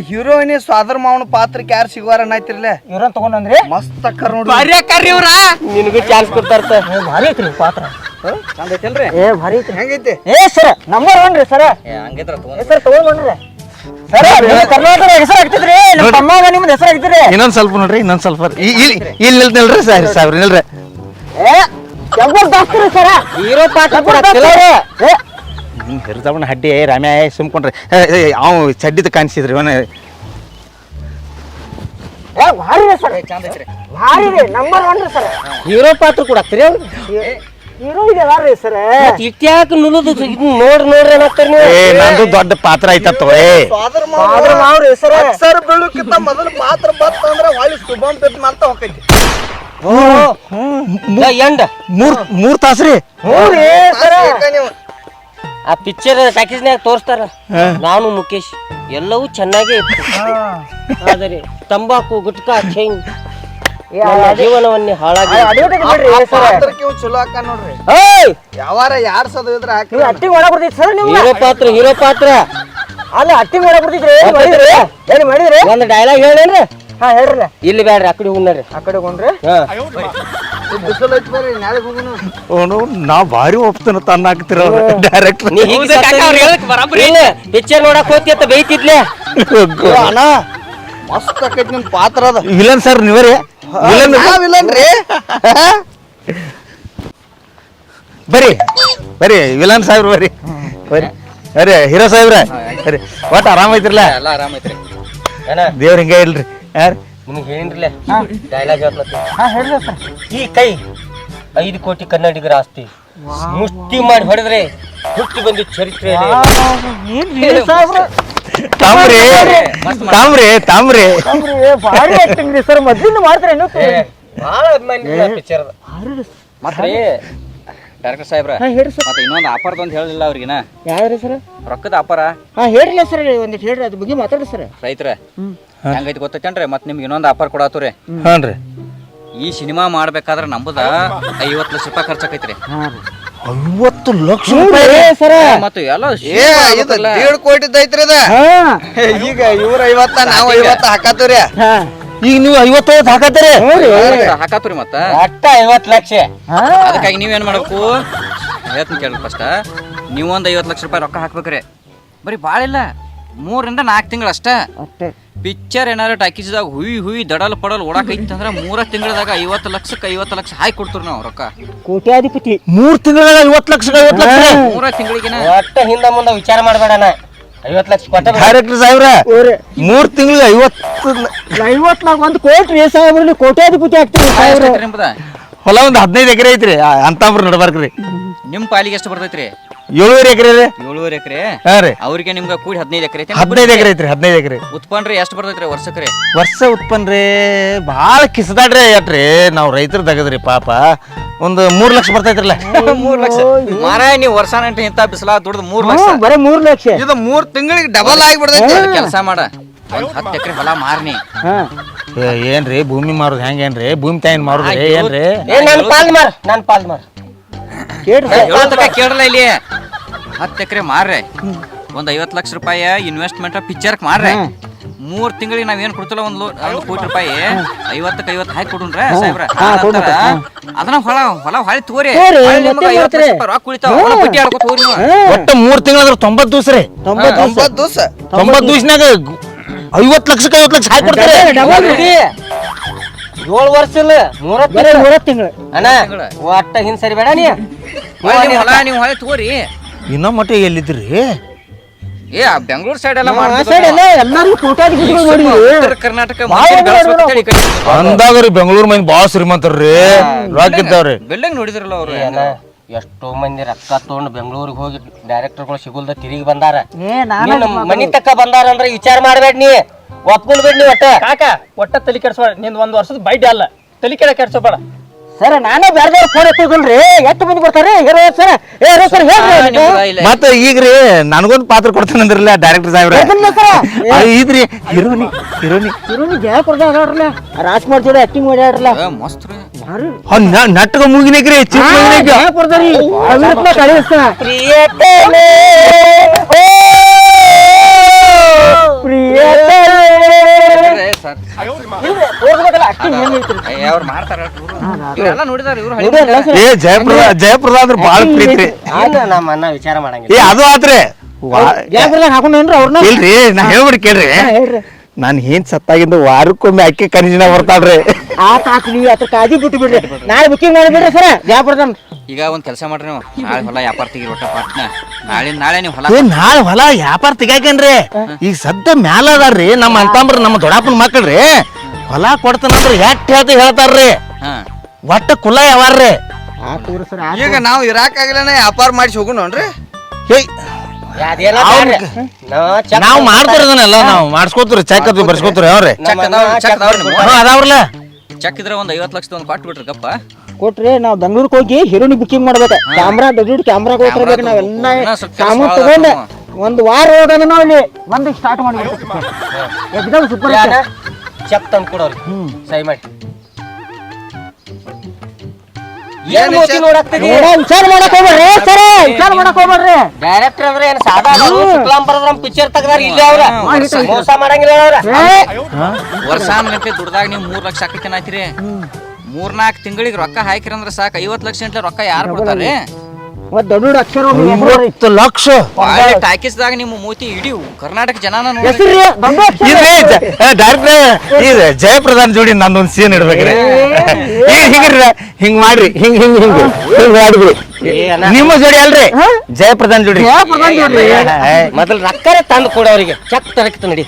ಹೀರೋಯಿನಿ ಸ್ವಾದರ್ ಮಾವನ ಪಾತ್ರಕ್ಕೆ ಯಾರು ಸಿಗುವಾರ ಅನ್ನತ್ತಿರ್ಲೆ ಇವ್ರನ್ನ ತಗೊಂಡ್ರಿ ಮಸ್ತ್ ಅಕ್ಕರ್ ನೋಡಿ ನಿನಗೂ ಚಾನ್ಸ್ ಕೊಡ್ತಾರ ಭಾರಿ ಐತ್ರಿ ಪಾತ್ರ ಚಂದ ಐತಲ್ರಿ ಏ ಭಾರಿ ಐತ್ರಿ ಹೆಂಗೈತಿ ಏ ಸರ್ ನಂಬರ್ 1 ರೀ ಸರ್ ಹಂಗಿದ್ರ ಸರ್ ತಗೊಂಡ್ರಿ ಸರ್ ಕರ್ನಾಟಕ ಹೆಸರು ಹಾಕ್ತಿದ್ರಿ ನಮ್ಮ ತಮ್ಮಾಗ ನಿಮ್ದು ಹೆಸರು ಹಾಕ್ತಿದ್ರಿ ಇನ್ನೊಂದ್ ಸ್ವಲ್ಪ ನೋಡ್ರಿ ಇನ್ನೊಂದ್ ಸ್ವಲ್ಪ ಇಲ್ಲಿ ನಿಲ್ರಿ ಸಾಹೇಬ್ರ ನಿಲ್ರಿ ಏ ಜಬರ್ದಸ್ತ್ ರೀ ಸರ್ ಹೀರೋ ಪಾತ್ರ ಹಿಂಗೆ ಹಿರಿದವನ ಹಡ್ಡಿ ರಾಮ್ಯ ಸುಮ್ಕೊಂಡ್ರಿ ಅವ್ ಚಡ್ಡಿದ ಕಾಣಿಸಿದ್ರಿ ಅವನ ಏ ಭಾರಿ ರೀ ಸರ್ ಭಾರಿ ರೀ ನಂಬರ್ 1 ರೀ ಸರ್ ಹೀರೋ ಪಾತ್ರ ಕೊಡಾಕ್ತೀರಿ ಅವ್ರು ಹೀರೋ ಇದೆಲ್ಲ ರೀ ಸರ್ ಇಟ್ಯಾಕ ನುಲುದು ನೋಡ್ರಿ ಅನ್ನತ್ತೀರಿ ನೀವು ಏ ನಂದು ದೊಡ್ಡ ಪಾತ್ರ ಐತತ್ತೋ ಸ್ವಾದರ್ ಆದ್ರ ನಾವ್ರಿ ಸರ್ ಸರ್ ಬೀಳಕ್ಕಿಂತ ಮೊದಲು ಪಾತ್ರ ಬತ್ತ ಅಂದ್ರ ಹೊಳ್ಳಿ ಶುಭಂ ಪೆಟ್ ಮಾಡ್ತಾ ಹೋಗ್ತೈತಿ ಎಂಡ ಮೂರ್ ತಾಸ್ರಿ ಹ್ಞೂ ಸರ್ ನೀವು ಆ ಪಿಕ್ಚರ್ ಟಾಕೀಸ್ನ್ಯಾಗ ತೋರಿಸ್ತಾರ ನಾನು ಮುಖೇಶ್ ಎಲ್ಲವೂ ಚೆನ್ನಾಗೇ ಇತ್ತು ಆದರೆ ತಂಬಾಕು ಗುಟ್ಕಾ ಚೈನ್ ಜೀವನವನ್ನೇ ಹಾಳಾಗಿ ಅಡ್ವರ್ಟೈಸ್ ಮಾಡ್ರಿ ಸರ್ ಪಾತ್ರಕ್ಕೆ ಇವ್ ಚಲೋ ಹಾಕ ನೋಡ್ರಿ ಯಾವಾರ ಯಾರ್ ಸದವಿದ್ರ ಹಾಕಿ ನೀವು ಅಟ್ಟಿಂಗ್ ಮಾಡಕ್ ಬರ್ತೈತಿ ಸರ್ ನೀವು ಹೀರೋ ಪಾತ್ರ ಅಲ್ಲ ಅಟ್ಟಿಂಗ್ ಮಾಡಕ್ ಬರ್ತೈತ್ರಿ ಏನ್ ಮಾಡಿದ್ರಿ ಏನ್ ಮಾಡಿದ್ರಿ ಒಂದು ಡೈಲಾಗ್ ಹೇಳೇನ್ರಿ ಹಾ ಹೇಳ್ರಿ ಇಲ್ಲಿ ಬ್ಯಾಡ್ರಿ ಆ ಕಡೆ ಹೋಗ್ರಿ ಆ ಕಡೆ ಕೊಂಡ್ರಿ ಬಿಸಿಲು ಐತಿ ಬರ್ರಿ ನಾಳೆ ಹೋಗುನು ಅವನು ನಾವ್ ಭಾರಿ ಒಪ್ತಾನ ತನ್ನ ಹಾಕ್ತಿರ ಡೈರೆಕ್ಟ್ ನೀ ಪಿಕ್ಚರ್ ನೋಡಕ್ ಹೋತಿ ಅಂತ ಬೈತಿದ್ಲೆ ಅಣ್ಣ ಮಸ್ತ್ ಆಕೈತಿ ನಿಮ್ ಪಾತ್ರ ಅದ ವಿಲನ್ ಸರ್ ನೀವೇ ನಾವಿಲ್ಲನ್ರಿ ಬರ್ರಿ ವಿಲನ್ ಸಾಹೇಬ್ರ ಬರ್ರಿ ಅರೆ ಹೀರೋ ಸಾಹೇಬ್ರ ಅರೆ ಒಟ್ಟು ಆರಾಮ ಐತ್ರಲ್ಲ ಎಲ್ಲ ಆರಾಮ ಐತ್ರಿ ದೇವ್ರ ಹಿಂಗ ಇಲ್ರಿ ಯಾರು ನಿಮ್ಗೆ ಹೇಳಿನ್ರಲ್ಲ ಡೈಲಾಗ್ ಹೇಳ್ತೀನಿ ಹಾ ಹೇಳ್ರಿ ಸರ್ ಈ ಕೈ 5 ಕೋಟಿ ಕನ್ನಡಿಗರ ಆಸ್ತಿ ಮುಷ್ಟಿ ಮಾಡಿ ಹೊಡೆದ್ರೆ ಹುಟ್ಟಿ ಬಂದಿದ್ದ ಚರಿತ್ರೆ ಏನ್ ಸಾಹೇಬ್ರ ತಾಮ್ರಿ ಭಾರಿ ಆಕ್ಟಿಂಗ್ ರೀ ಸರ್ ಮೊದ್ಲಿಂದ ಮಾಡ್ತಾರೆ ಏನು ಬಹಳ ಅಭಿಮಾನಿ ಪಿಕ್ಚರ್ ಮತ್ತೆ ಡೈರೆಕ್ಟರ್ ಸಾಹೇಬ್ರ ಹಾ ಹೇಳ್ರಿ ಸರ್ ಮತ್ತೆ ಇನ್ನೊಂದು ಆಫರ್ ಒಂದು ಹೇಳಿಲ್ಲ ಅವ್ರಿಗಿನ ಯಾವ್ದ್ರಿ ಸರ್ ರೊಕ್ಕದ ಆಫರ ಹಾ ಹೇಳ್ರಿ ಸರ್ ಒಂದಿಟ್ಟು ಹೇಳ್ರಿ ಅದ್ರ ಬಗ್ಗೆ ಮಾತಾಡ್ರಿ ಸರ್ ರೈತರ ಹೆಂಗೈತಿ ಗೊತ್ತೈತೇನ್ರಿ ಮತ್ತೆ ನಿಮ್ಗೆ ಇನ್ನೊಂದು ಆಫರ್ ಕೊಡಾತವ್ರಿ ಹಾನ್ರಿ ಈ ಸಿನಿಮಾ ಮಾಡ್ಬೇಕಾದ್ರೆ ನಮ್ಮದ 50 ಲಕ್ಷ ರೂಪಾಯಿ ಖರ್ಚಾಕೈತ್ರಿ 50 ಲಕ್ಷ ಸರ್ ಮತ್ತೆ ಎಲ್ಲ ಏ ಇದು 1.5 ಕೋಟಿ ಐತ್ರಿ ಅದ ಈಗ ಇವ್ರ 50 ನಾವು 50 ಹಾಕತ್ತೀವ್ರಿ ಈಗ ನೀವು 50 ಹಾಕತ್ತೀರಿ ಹಾಕಾತ್ರಿ ಮತ್ತ ಒಟ್ಟ 50 ಲಕ್ಷ ಅದಕ್ಕಾಗಿ ನೀವೇನ್ ಮಾಡ್ಬೇಕು ಹೇಳ್ತೀನಿ ಕೇಳಿ ಫಸ್ಟ್ ನೀವೊಂದು 50 ಲಕ್ಷ ರೂಪಾಯಿ ರೊಕ್ಕ ಹಾಕ್ಬೇಕ್ರಿ ಬರೀ ಭಾಳ ಇಲ್ಲ 3 ರಿಂದ 4 ತಿಂಗಳು ಅಷ್ಟ ಪಿಕ್ಚರ್ ಏನಾದ್ರು ಟಾಕೀಸ್ದಾಗ ಹುಯಿ ದಡಲ್ ಪಡಲ್ ಓಡಾಕೈತಿ ಅಂದ್ರ 3 ತಿಂಗಳದಾಗ 50 ಲಕ್ಷ ಹಾಕಿ ಕೊಡ್ತೀವಿ ನಾವು ರೊಕ್ಕ ಕೋಟ್ಯಾಧಿಪತಿ 3 ತಿಂಗಳಾಗ 50 ಲಕ್ಷ 3 ತಿಂಗಳಿಗೆನ ಒಟ್ಟ ಹಿಂದ ಮುಂದೆ ವಿಚಾರ ಮಾಡಬೇಡಣ 50 ಲಕ್ಷ ಕೊಟ್ಟ ಡೈರೆಕ್ಟರ್ ಸಾಹೇಬ್ರ 3 ತಿಂಗಳಿಗೆ 50 ನಾಗ 1 ಕೋಟಿ ರೀ ಸಾಹೇಬ್ರಲ್ಲಿ ಕೋಟ್ಯಾಧಿಪತಿ ಆಗ್ತೀವಿ ಸಾಹೇಬ್ರ ನಿಮ್ದ ಹೊಲ ಒಂದು 15 ಎಕರೆ ಐತ್ರಿ ಅಂತಾಂಬ್ರ ನಡ್ಬಾರ್ಕ್ರಿ ನಿಮ್ ಪಾಲಿಗೆ ಎಷ್ಟು ಬರ್ತೈತ್ರಿ 7 ಎಕರೆ ರೀ 7 ಎಕರೆ ಹಾ ರೀ ಅವ್ರಿಗೆ ನಿಮ್ಗೆ ಕೂಡಿ 15 ಎಕರೆ ಐತಿ 15 ಎಕರೆ ಐತ್ರಿ 15 ಎಕರೆ ಉತ್ಪನ್ನ ರೀ ಎಷ್ಟು ಬರ್ತೈತ್ರಿ ವರ್ಷಕ್ರಿ ವರ್ಷ ಉತ್ಪನ್ನ ರೀ ಭಾಳ ಕಿಸದಾಡ್ರಿ ಎಟ್ರಿ ನಾವು ರೈತರು ತಗದ್ರಿ ಪಾಪ ಒಂದು 3 ಲಕ್ಷ ಬರ್ತೈತ್ರಲ್ಲ 3 ಲಕ್ಷ ಮಾರಾಯ ನೀವು ವರ್ಷ ನಂಟಿ ಇಂತ ಬಿಸಿಲ ದುಡ್ದು 3 ಲಕ್ಷ ಬರೀ 3 ಲಕ್ಷ ಇದು 3 ತಿಂಗಳಿಗೆ ಡಬಲ್ ಆಗಿಬಿಡ್ತೈತಿ ಕೆಲಸ ಮಾಡ ಒಂದ್ 10 ಎಕರೆ ಹೊಲ ಮಾರ್ನಿ ಏನ್ರಿ ಭೂಮಿ ಮಾರೋದು ಹೆಂಗೇನ್ರಿ ಭೂಮಿ ತಾಯಿನ ಮಾರೋದು ಏನ್ರಿ ನಾನು ಪಾಲ್ ಮಾರ್ ಕೇಳಲ್ಲ ಇಲ್ಲಿ 10 ಎಕರೆ ಮಾರ್ರೆ ಒಂದ್ 50 ಲಕ್ಷ ರೂಪಾಯಿ ಇನ್ವೆಸ್ಟ್ಮೆಂಟ್ ಪಿಕ್ಚರ್ ಮಾರ್ರೆ 3 ತಿಂಗಳಿಗೆ ನಾವ್ ಏನ್ ಕೊಡ್ತಿಲ್ಲ 1 ಕೋಟಿ ರೂಪಾಯಿ 50 ಹಾಕಿ ಕೊಡುನ್ರ ಸಾಹೇಬ್ರ ಅದನ್ನ ಹೊಲ ಹೊಳಿ ತೋರಿ ರೊಕ್ಕ ಉಳಿತಾವ ಬಡ್ಡಿ ಆಡ್ಕೊತ ಹೋಗ್ರಿ ಒಟ್ಟು 3 ತಿಂಗಳಾದ್ರ 90 ದಿವಸ ರೀ 90 ದಿವಸ 90 ದಿವಸನಾಗ 50 ಲಕ್ಷಕ್ಕೆ 50 ಲಕ್ಷ ಹಾಕಿ ಕೊಡ್ತಾರೆ 7 ವರ್ಷ ಇಲ್ಲ 3 ತಿಂಗಳು ಅಣ್ಣ ಒಟ್ಟ ಹಿಂದ್ ಸರಿ ಬೇಡ ನೀ ಹೊಲ ನೀವು ಹೊಳಿ ತೋರಿ ಇನ್ನೂ ಮಟ್ಟ ಎಲ್ಲಿದ್ರಿ ಏ ಬೆಂಗಳೂರು ಸೈಡ್ ಎಲ್ಲ ಸೈಡ್ ಎಲ್ಲ ಎಲ್ಲಾರು ಕೋಟ್ಯಾಧಿಪತಿಗಳು ನೋಡಿದ್ವಿ ಉತ್ತರ ಕರ್ನಾಟಕ ಅಂದಾಗ ರೀ ಬೆಂಗಳೂರು ಮಂದಿ ಭಾಳ ಶ್ರೀಮಂತರ್ರಿ ರೊಕ್ಕ ಇದ್ದಾವ್ರಿ ಬಿಲ್ಡಿಂಗ್ ನೋಡಿದ್ರಲ್ಲ ಅವ್ರು ಎಷ್ಟೋ ಮಂದಿ ರೊಕ್ಕ ತಗೊಂಡು ಬೆಂಗಳೂರಿಗೆ ಹೋಗಿ ಡೈರೆಕ್ಟರ್ಗಳು ಸಿಗುಲ್ದ ತಿರುಗಿ ಬಂದಾರ ನಾನು ನೀನು ಮನಿ ತಕ್ಕ ಬಂದಾರ ಅಂದ್ರೆ ವಿಚಾರ ಮಾಡ್ಬೇಡ ನೀ ಒಪ್ಕೊಳ್ಬೇಡ ನೀ ಒಟ್ಟ ಕಾಕ ಒಟ್ಟ ತಲೆ ಕೆಡ್ಸೋಬೇಡ ನಿಂದ್ 1 ವರ್ಷದ ಬೈಡ್ ಅಲ್ಲ ತಲೆ ಕೆಡ್ಸೋಬೇಡ ಸರ್ ನಾನೇ ಬೇರೆ ಫೋನ್ ಎತ್ತೋದಿಲ್ರಿ ಎಷ್ಟು ಮಂದಿ ಬರ್ತಾರೆ ಹೀರೋ ಸರ್ ಹೀರೋ ಸರ್ ಹೇಳ್ರಿ ಮತ್ತ ಈಗ್ರಿ ನನಗೊಂದು ಪಾತ್ರ ಕೊಡ್ತಾನಂದ್ರಲ್ಲ ಡೈರೆಕ್ಟರ್ ಸಾಹೇಬ್ರ ಇದ್ರಿ ಹೀರೋನಿ ಜಯಪುರದ ಅದಾಡ್ರಲ್ಲ ರಾಜ್ಕುಮಾರ್ ಜೋಡಿ ಆಕ್ಟಿಂಗ್ ಮಾಡ್ಯಾಡ್ರಲ್ಲ ಮಸ್ತ್ ರೀ ನಟ್ಟಗ ಮುಗಿನೇಕ್ರಿ ಜಯಪುರದ ರೀ ಕಳಿಸ್ತಾನ ಅವ್ರು ಮಾಡ್ತಾರ ಇವ್ರೆಲ್ಲ ನೋಡಿದಾರ ಇವ್ರು ಜಯಪ್ರದ ಅಂದ್ರ ಬಾಳ ಪ್ರೀತಿ ನಮ್ಮ ಅಣ್ಣ ವಿಚಾರ ಮಾಡಂಗಿಲ್ಲ ಅದು ಆತ್ರಿ ಜಯಪುರದಾಗ ಹಾಕೊಂಡೇನ್ರಿ ಅವ್ರನ್ನ ಇಲ್ರಿ ನಾ ಹೇಳ್ಬಿಡಿ ಕೇಳ್ರಿ ನಾನ್ ಏನ್ ಸತ್ತಾಗಿಂದ ವಾರಕ್ಕೊಮ್ಮೆ ಅಕ್ಕಿ ಕನಸಿನ ಬರ್ತಾಳ್ರಿ ಆತಾಕ್ಲಿ ಅದ್ರ ಕಾಜಿ ಬಿಟ್ಟು ಬಿಡ್ರಿ ನಾಳೆ ಬುಕ್ಕಿಂಗ್ ಮಾಡಿಬಿಡ್ರಿ ಸರ್ ಜಯಪುರದ ಈಗ ಒಂದ್ ಕೆಲಸ ಮಾಡ್ರಿ ನೀವು ನಾಳೆ ಹೊಲ ವ್ಯಾಪಾರ ತೆಗಿರಿ ಒಟ್ಟ ಪಟ್ನ ನಾಳೆ ನೀವು ಹೊಲ ನಾಳೆ ಹೊಲ ವ್ಯಾಪಾರ ತೆಗ್ಯಾಕೇನ್ರಿ ಈಗ ಸದ್ದ ಮ್ಯಾಲ ಅದಾರ್ರಿ ನಮ್ಮ ಅಂತಂಬ್ರ ನಮ್ಮ ದೊಡ್ಡಪ್ಪನ ಮಕ್ಕಳ್ರಿ ಹೊಲ ಕೊಡ್ತಾನಂದ್ರ ಎಷ್ಟ್ ಹೇಳ್ತಾರ್ರಿ ಒಟ್ಟ ಕುಲ ಯಾವಾರ್ರಿ ಈಗ ನಾವು ಇರಾಕಾಗಿಲ್ಲ ವ್ಯಾಪಾರ ಮಾಡಿಸಿ ಹೋಗೋಣ್ರಿ ನಾವ್ ಮಾಡ್ತಿರೋದನ್ನೆಲ್ಲ ನಾವು ಮಾಡ್ಸ್ಕೊತೀರಿ ಚೆಕ್ ಅದು ಬರ್ಸ್ಕೊತೀರಿ ಅವ್ರಿ ಅದಾವ್ರಲ್ಲ ಚೆಕ್ ಇದ್ರೆ ಒಂದ್ 50 ಲಕ್ಷದ ಒಂದು ಕೊಟ್ಟು ಬಿಟ್ರಿ ಗಪ್ಪ ಕೊಟ್ರಿ ನಾವ್ ಬೆಂಗಳೂರಿಗೆ ಹೋಗಿ ಹೀರೋನಿ ಬುಕ್ಕಿಂಗ್ ಮಾಡ್ಬೇಕ ಕ್ಯಾಮ್ರಾ ದೊಡ್ಡ ಕ್ಯಾಮ್ರಾ ಕೊಟ್ಟಿರ್ಬೇಕು ನಾವೆಲ್ಲ ಸಾಮಾನು ತಗೊಂಡ ಒಂದ್ ವಾರ ಹೋಗೋಣ ನಾವ್ ಇಲ್ಲಿ ಬಂದು ಸ್ಟಾರ್ಟ್ ಮಾಡ್ಬೇಕು ಎಕ್ದಮ್ ಸೂಪರ್ ಚೆಕ್ ತಂದು ಕೊಡೋರಿ ಸಹಿ ಮಾಡಿ ವಿಚಾರ ಮಾಡಕ್ ಹೋಗ್ಬೇಡ್ರಿ ಸರ್ ವಿಚಾರ ಮಾಡಕ್ ಹೋಗ್ಬೇಡ್ರಿ ಡೈರೆಕ್ಟರ್ ಅಂದ್ರೆ ಏನ್ ಸಾದಾ ಶುಕ್ಲಾಂಬರದ್ರ ಪಿಕ್ಚರ್ ತೆಗ್ದಾರ ಇಲ್ಲಿ ಅವ್ರ ಮೋಸ ಮಾಡಂಗಿಲ್ಲ ಅವ್ರ ವರ್ಷಾನ್ಗಂಟೆ ದುಡ್ದಾಗ ನೀವು 3 ಲಕ್ಷ ಹಾಕಿ ಆಯ್ತಿರಿ 3-4 ತಿಂಗಳಿಗೆ ರೊಕ್ಕ ಹಾಕಿರಂದ್ರ ಸಾಕು 50 ಲಕ್ಷ ಗಂಟ್ಲೆ ರೊಕ್ಕ ಯಾರು ಕೊಡ್ತಾರ್ರಿ ಮತ್ ದೊಡ್ಡ ಅಕ್ಷರ 50 ಲಕ್ಷ ಟಾಕೀಸ್ದಾಗ ನಿಮ್ಮ ಮೂತಿ ಇಡೀ ಕರ್ನಾಟಕ ಜನನ ಹೆಸರು ಡೈರೆಕ್ಟರ್ ಜಯಪ್ರಧಾನ್ ಜೋಡಿ ನಂದೊಂದ್ ಸೀನ್ ಇಡ್ಬೇಕ್ರಿ ಹಿಂಗ್ರಿ ಹಿಂಗ್ ಮಾಡ್ರಿ ಹಿಂಗ್ ಹಿಂಗ್ ಹಿಂಗ್ ಹಿಂಗ್ ಮಾಡ್ಬಿಡಿ ನಿಮ್ಮ ಜೋಡಿ ಅಲ್ರಿ ಜಯಪ್ರಧಾನ್ ಜೋಡಿ ಮೊದಲು ರೊಕ್ಕರ ತಂದು ಕೊಡ ಅವ್ರಿಗೆ ಚೆಕ್ ತರಕ್ತ ನಡಿ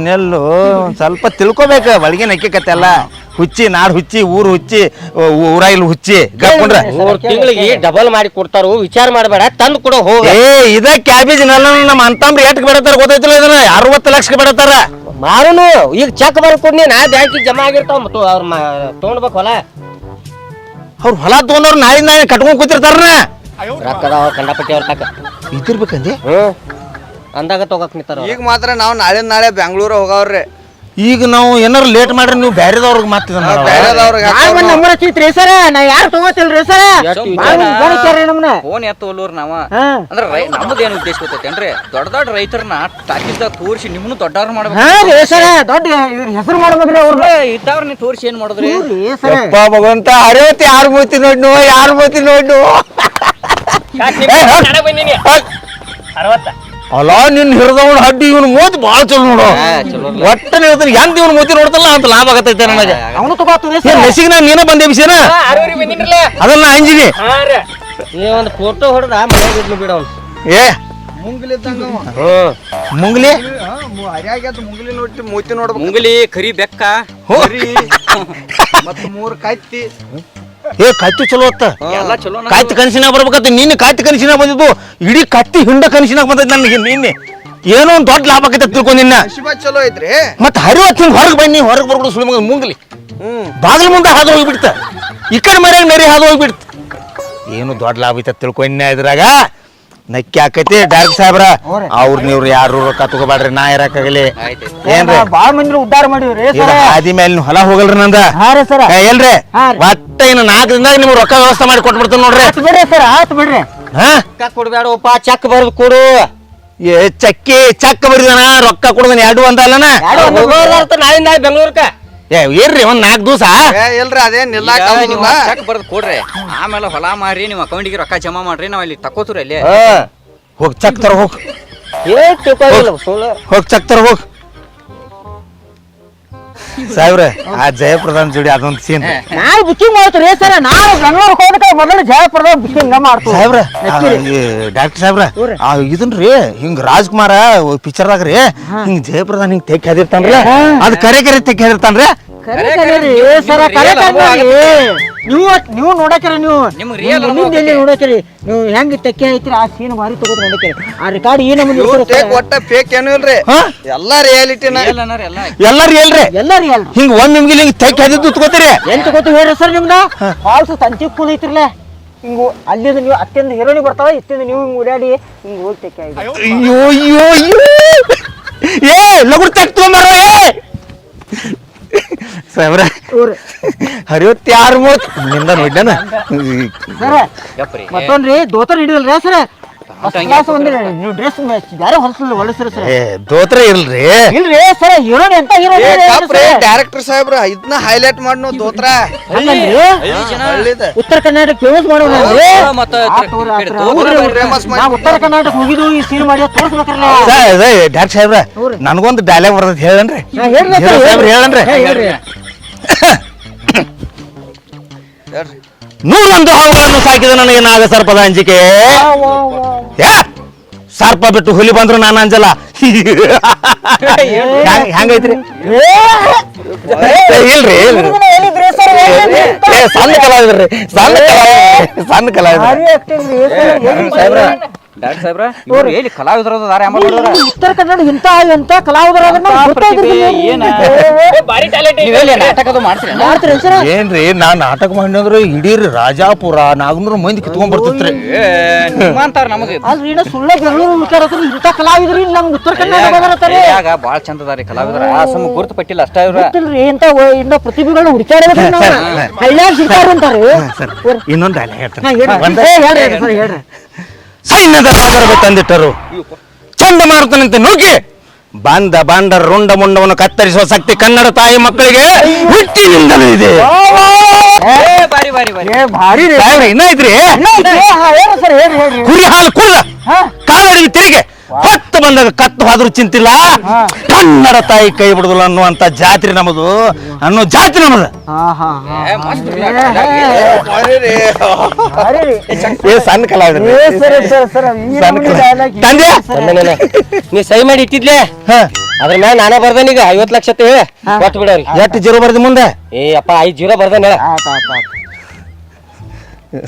ನೆಲ್ಲು ಸ್ವಲ್ಪ ತಿಳ್ಕೊಬೇಕ ಒಳಗೆ ನಕ್ಕಿಕತ್ತೆಲ್ಲ ಹುಚ್ಚಿ ನಾಡ್ ಹುಚ್ಚಿ ಊರು ಹುಚ್ಚಿ ಊರಾಗಿಲ್ ಹುಚ್ಚಿ ಗಪ್ಕೊಂಡ್ರ 3 ತಿಂಗಳಿಗೆ ಡಬಲ್ ಮಾಡಿ ಕೊಡ್ತಾರು ವಿಚಾರ ಮಾಡಬೇಡ ತಂದು ಕೊಡೋ ಹೋಗ ಇದ ಕ್ಯಾಬೇಜ್ ನೆಲ್ಲ ನಮ್ಮ ಅಂತಂಬ್ರಿ ಎಟ್ ಬೇಡತಾರ ಗೊತ್ತೈತಿಲ್ಲ ಇದನ್ನ 60 ಲಕ್ಷ ಬೇಡತಾರ ಮಾರುನು ಈಗ ಚೆಕ್ ಬರ್ಕೊಡ್ನಿ ನಾ ಬ್ಯಾಂಕಿಗೆ ಜಮಾ ಆಗಿರ್ತಾವ ಮತ್ತು ಅವ್ರ ತಗೊಂಡ್ಬೇಕು ಹೊಲ ಅವ್ರ ಹೊಲ ತಗೊಂಡವ್ರು ನಾಳೆ ಕಟ್ಕೊಂಡ್ ಕೂತಿರ್ತಾರ ರೊಕ್ಕದ ಕಂಡಪಟ್ಟಿ ಅವ್ರ ತಕ ಇದಿರ್ಬೇಕಂದಿ ಅಂದಾಗ ತಗೋಕ್ ನಿಂತಾರ ಈಗ ಮಾತ್ರ ನಾವು ನಾಳೆ ಬೆಂಗಳೂರು ಹೋಗವ್ರಿ ಈಗ ನಾವು ಏನಾರು ಲೇಟ್ ಮಾಡ್ರಿ ನೀವು ಬ್ಯಾರೆದವ್ರಿಗೆ ಮಾತಿದ ನಂಬರ್ ಹಚ್ಚಿತ್ರಿ ಸರ ನಾ ಯಾರು ತಗೋತಿಲ್ರಿ ಸರ ನಮ್ನ ಫೋನ್ ಎತ್ತೋಲ್ಲೂರ್ ನಾವ ಅಂದ್ರ ನಮ್ಮದೇನು ಉದ್ದೇಶ ಗೊತ್ತೈತೇನ್ರಿ ದೊಡ್ಡ ರೈತರನ್ನ ಟಾಕೀಸ್ದಾಗ ತೋರಿಸಿ ನಿಮ್ಮನ್ನು ದೊಡ್ಡವ್ರ ಮಾಡ್ಬೇಕು ಸರ ದೊಡ್ಡ ಹೆಸರು ಮಾಡ್ಬೇಕ್ರಿ ಅವ್ರ ಇದ್ದವ್ರ ನೀವು ತೋರಿಸಿ ಏನ್ ಮಾಡೋದ್ರಿ ಭಗವಂತ ಅರೇವತ್ತು ಯಾರು ಮೂತಿ ನೋಡ್ನು ಯಾರು ಮೂತಿ ನೋಡ್ನು ಅಲ್ಲ ನಿನ್ ಹಿರಿದವನ್ ಹಡ್ಡಿ ಇವನು ಮೂತಿ ಬಾಳ ಚಲೋ ನೋಡು ಒಟ್ಟ ಹೇಳ್ತಾನೆ ಎಂತ ಇವನು ಮೂತಿ ನೋಡ್ತಲ್ಲ ಅಂತ ಲಾಭ ಆಗತೈತೆ ನನಗೆ ಅವನು ತಗೋತೀರಿ ಮೆಸಿಗೆ ನೀನೇ ಬಂದೆ ವಿಷಯನ ಅದನ್ನ ಅಂಜಿನಿ ಒಂದು ಫೋಟೋ ಹೊಡೆದ ಮನೆಗೆ ಬಿಡ ಏ ಮುಂಗ್ಲಿ ಮುಂಗ್ಲಿ ನೋಡಿ ಮೂತಿ ನೋಡ್ಬೇಕು ಮುಂಗಲಿ ಕರಿ ಬೆಕ್ಕ ಮತ್ತ 3 ಕತ್ತಿ ಏ ಕತ್ತಿ ಚಲೋ ಹೊತ್ತ ಎಲ್ಲ ಚಲೋ ಕಾಯ್ತಿ ಕನಸಿನಾಗ ಬರ್ಬೇಕತ್ತ ನಿನ್ನೆ ಕಾಯ್ತಿ ಕನಸಿನಾಗ ಬಂದಿದ್ದು ಇಡೀ ಕತ್ತಿ ಹಿಂಡ ಕನಸಿನಾಗ ಬಂದೈತಿ ನನಗೆ ನಿನ್ನೆ ಏನೋ ಒಂದು ದೊಡ್ಡ ಲಾಭ ಆಕೈತೆ ತಿಳ್ಕೊಂಡಿನ್ನ ಚಲೋ ಐತ್ರಿ ಮತ್ತೆ ಹರಿವತ್ತು ಹಿಂಗೆ ಹೊರಗೆ ಬನ್ನಿ ಹೊರಗೆ ಬರ್ಬಿಡು ಸುಳಿ ಮಗ ಮುಂಗ್ಲಿ ಬಾಗಿಲು ಮುಂದೆ ಹಾದು ಹೋಗ್ಬಿಡ್ತ ಈ ಕಡೆ ಮರ್ಯಾಗ ನರಿ ಹಾದು ಹೋಗ್ಬಿಡ್ತ ಏನು ದೊಡ್ಡ ಲಾಭ ಐತೆ ತಿಳ್ಕೊಂಡ ಇದ್ರಾಗ ನಕ್ಕಿ ಆಕೈತಿ ಡೈರೆಕ್ಟ್ ಸಾಹೇಬ್ರ ಅವ್ರ ನೀವ್ರು ಯಾರು ರೊಕ್ಕ ತಗೋಬೇಡ್ರಿ ನಾ ಇರಕಾಗಲಿ ಏನ್ರಿ ಬಾಳ ಮಂದಿ ಉದ್ದಾರ ಮಾಡಿವ್ರಿ ಆದಿ ಮೇಲೆ ಹೊಲ ಹೋಗಲ್ರಿ ನಂದ ಎಲ್ರಿ ಒಟ್ಟ ಇನ್ನು 4 ದಿನದಾಗ ನಿಮ್ಗೆ ರೊಕ್ಕ ವ್ಯವಸ್ಥೆ ಮಾಡಿ ಕೊಟ್ಬಿಡ್ತೀನಿ ನೋಡ್ರಿ ಬಿಡ್ರಿ ಸರ್ ಆತ್ ಬಿಡ್ರಿ ಕೊಡ್ಬೇಡಪ್ಪ ಚೆಕ್ ಬರ್ದು ಕೊಡು ಏ ಚಕ್ಕ ಬರಿದಾನ ರೊಕ್ಕ ಕೊಡದನ 2 ಅಂತ ಅಲ್ಲನ ನಾಳೆ ಬೆಂಗಳೂರ್ಕ ಏ ಇರ್ರಿ ಒಂದ್ 4 ದಿವಸ ಇಲ್ರಿ ಅದೇನ್ ಚೆಕ್ ಬರ್ದು ಕೊಡ್ರಿ ಆಮೇಲೆ ಹೊಲ ಮಾರಿ ನಿಮ್ಮ ಅಕೌಂಟಿಗೆ ರೊಕ್ಕ ಜಮಾ ಮಾಡ್ರಿ ನಾವ್ ಇಲ್ಲಿ ತಕೋತೀರಿ ಅಲ್ಲಿ ಹೋಗ್ ಚೆಕ್ ತರ ಹೋಗ್ ಹೋಗ್ ಚೆಕ್ ತರ ಹೋಗ್ ಸಾಹೇಬ್ರೆ ಆ ಜಯಪ್ರಧಾನ್ ಜೋಡಿ ಅದೊಂದು ಸೀನ್ ನಾಳೆ ಬುಕ್ಕಿಂಗ್ ಮಾಡ್ತೀರಿ ಸರ್ ನಾವು ಬೆಂಗಳೂರು ಹೋಗ್ಬೇಕ ಮೊದಲು ಜಯಪ್ರಧಾನ್ ಬುಕ್ಕಿಂಗ್ ಮಾಡ್ತೀವಿ ಸಾಹೇಬ್ರ ಡಾಕ್ಟರ್ ಸಾಹೇಬ್ರ ಇದನ್ರಿ ಹಿಂಗ್ ರಾಜ್ಕುಮಾರ ಪಿಕ್ಚರ್ದಾಗ ರೀ ಹಿಂಗ್ ಜಯಪ್ರಧಾನ್ ಹಿಂಗ್ ತೆಗ್ ಹಾದಿರ್ತಾನ್ರಿ ಅದ್ ಕರೆ ತೆಗ್ ಹಾದಿರ್ತಾನ್ರಿ ನೀವು ನೋಡಕ್ರಿ ನೀವು ನಿಮ್ಗ್ real ಮುಂದೆ ಎಲ್ಲಿ ನೋಡಕ್ರಿ ನೀವು ಹೆಂಗ್ ತೆಕ್ಕೆ ಐತ್ರಿ ಆ ಸೀನ್ ಭಾರಿ ತಗೋದ್ ನೋಡಕ್ರಿ ಆ ರೆಕಾರ್ಡ್ ಈ ನಮ್ಮಲ್ಲಿ ಒಟ್ಟ ಫೇಕ್ ಏನು ಇಲ್ರಿ ಎಲ್ಲಾ ರಿಯಾಲಿಟಿನ ಎಲ್ಲಾರು ಹೇಳ್ರಿ ಎಲ್ಲಾರಿ ಅಲ್ರಿ ಹಿಂಗ್ ಒಂದ್ ನಿಮ್ಗೆ ಹಿಂಗ್ ತೆಕ್ ಹದಿದ್ದು ತಗೋತೀರಿ ಎಂತ ಗೊತ್ತು ಹೇಳ್ರಿ ಸರ್ ನಿಮ್ನ ಫಾಲ್ಸ್ ತಂತಿ ಕೂಲ್ ಐತ್ರಲ್ಲ ಹಿಂಗು ಅಲ್ಲಿಂದ ನೀವು ಅತ್ತಿಂದ ಹೀರೋನಿ ಬರ್ತಾವ ಇತ್ತಿಂದ ನೀವು ಹಿಂಗ್ ಓಡಾಡಿ ಹಿಂಗ್ ಹೋಗಿ ತೆಕ್ಕೆ ಆಯ್ತು ಅಯ್ಯೋ ಅಯ್ಯೋ ಅಯ್ಯೋ ಏ ಲಗುಡ್ ತೆಕ್ ತಗೊಂಬಾರ ಸಾಹೇಬ್ರ ಹರಿವತ್ತಾರು ಮೂವತ್ ನಿಂದ ನೋಡ್ಯಾನ ಸರ್ ಮತ್ತೊಂದ್ರಿ ದೋತರ ಹಿಡಿದಲ್ರಿ ಸರ್ ನೀವು ಡ್ರೆಸ್ ಯಾರೇ ಹೊಲಸ್ರಿ ಸರ್ ಏ ದೋತ್ರ ಇಲ್ರಿ ಇಲ್ರಿ ಸರ್ ಹೀರೋನಿ ಅಂತ ಹೀರೋ ಡೈರೆಕ್ಟರ್ ಸಾಹೇಬ್ರ ಇದನ್ನ ಹೈಲೈಟ್ ಮಾಡಿ ನಾವು ದೋತ್ರ ಉತ್ತರ ಕರ್ನಾಟಕ ಫೇಮಸ್ ಮಾಡೋಣ ಫೇಮಸ್ ನಾವು ಉತ್ತರ ಕರ್ನಾಟಕ ಹೋಗಿದ್ದು ಈ ಸೀನ್ ಮಾಡಿ ತೋರಿಸ್ಬೇಕಲ್ಲ ಡಾಕ್ಟರ್ ಸಾಹೇಬ್ರ ನನಗೊಂದು ಡೈಲಾಗ್ ಬರ್ತೈತಿ ಹೇಳನ್ರಿ ಸಾಹೇಬ್ರ ಹೇಳನ್ರಿ ನೂರೊಂದು ಹಾವುಗಳನ್ನು ಸಾಕಿದ ನನಗೆ ನಾಗ ಸರ್ಪದ ಅಂಜಿಕೆ ಸರ್ಪ ಬಿಟ್ಟು ಹುಲಿ ಬಂದ್ರು ನಾನು ಅಂಜಲ್ಲ ಹೆಂಗೈತ್ರಿ ಇಲ್ರಿ ಸಣ್ಣ ಕಲಾವಿದ್ರಿ ಸಣ್ಣ ಕಲಾವಿದ್ರ ಡಾಕ್ಟರ್ ಸಾಹೇಬ್ರ ಎಲ್ಲಿ ಕಲಾವಿದರು ಉತ್ತರ ಕನ್ನಡ ಇಂತ ಕಲಾವಿದರ ನಾಟಕದು ಮಾಡ್ತೀರಿ ಮಾಡ್ತೀರಿ ಸರ್ ಏನ್ರಿ ನಾ ನಾಟಕ ಮಾಡಿದ್ರೆ ಇಡೀ ರಾಜಾಪುರ ನಾಗನೂರು ಮಂದಿ ಕಿತ್ಕೊಂಡ್ ಬರ್ತಿತ್ರಿ ನಿಮ್ಮಂತಾರ ನಮಗೆ ಅಲ್ರಿ ಇನ್ನ ಸುಳ್ಳ ಬೆಂಗಳೂರು ವಿಚಾರ ಇಂತ ಕಲಾವಿದ್ರು ಇಲ್ಲಿ ನಮ್ ಉತ್ತರ ಕನ್ನಡ ಬರತ್ತಾರೆ ಬಾಳ ಚಂದ ಅದಾರಿ ಕಲಾವಿದ್ರ ಸಮ ಗುರುತು ಪಟ್ಟಿಲ್ಲ ಅಷ್ಟ ಇವ್ರ ಇಂತ ಇನ್ನ ಪ್ರತಿಭೆಗಳನ್ನ ಹುಡುಕಾಡಬೇಕ್ರಿ ನಾವು ಹಳ್ಳ್ಯಾಗ ಸಿಗ್ತಾರ ಅಂತಾರೆ ಇನ್ನೊಂದು ಡೈಲಾಗ್ ಹೇಳ್ತಾನೆ ಹೇಳ್ರಿ ಸೈನ್ಯದ ಸಾಗರ ತಂದಿಟ್ಟರು ಚಂಡಮಾರುತನಂತೆ ನುಗ್ಗಿ ಬಂದ ಬಾಂಡ ರುಂಡ ಮುಂಡವನ್ನು ಕತ್ತರಿಸುವ ಶಕ್ತಿ ಕನ್ನಡ ತಾಯಿ ಮಕ್ಕಳಿಗೆ ಹುಟ್ಟಿನಿಂದಲೂ ಇದೆ ಬಾರಿ ಬಾರಿ ಬಾರಿ ಭಾರಿ ಸಾಹೇಬ್ರೆ ಇನ್ನ ಐತ್ರಿ ಸರ್ ಹೇಳ್ರಿ ಕುರಿ ಹಾಲು ಕುಡ್ದ ಕಾಲಡಿಗೆ ತಿರುಗಿ ಹೊತ್ತು ಬಂದಾಗ ಕತ್ತು ಹೋದ್ರೂ ಚಿಂತಿಲ್ಲ ಕನ್ನಡ ತಾಯಿ ಕೈ ಬಿಡುದಿಲ್ಲ ಅನ್ನುವಂತ ಜಾತ್ರೆ ನಮ್ಮದು ಅನ್ನೋ ಜಾತಿ ನಮ್ಮದು ಏ ಸಣ್ಣ ಕಲಾವಿದ್ರ ನೀ ಸಹಿ ಮಾಡಿ ಇಟ್ಟಿದ್ಲೆ ಅದ್ರ ಮ್ಯಾಲ ನಾನೇ ಬರ್ದೇನೀಗ 50 ಲಕ್ಷ ಕೊಟ್ಟು ಬಿಡವ್ರಿ ಎಷ್ಟು ಜೀರೋ ಬರ್ದಿ ಮುಂದೆ ಏ ಅಪ್ಪ 5 ಜೀರೋ ಬರ್ದೇನೆ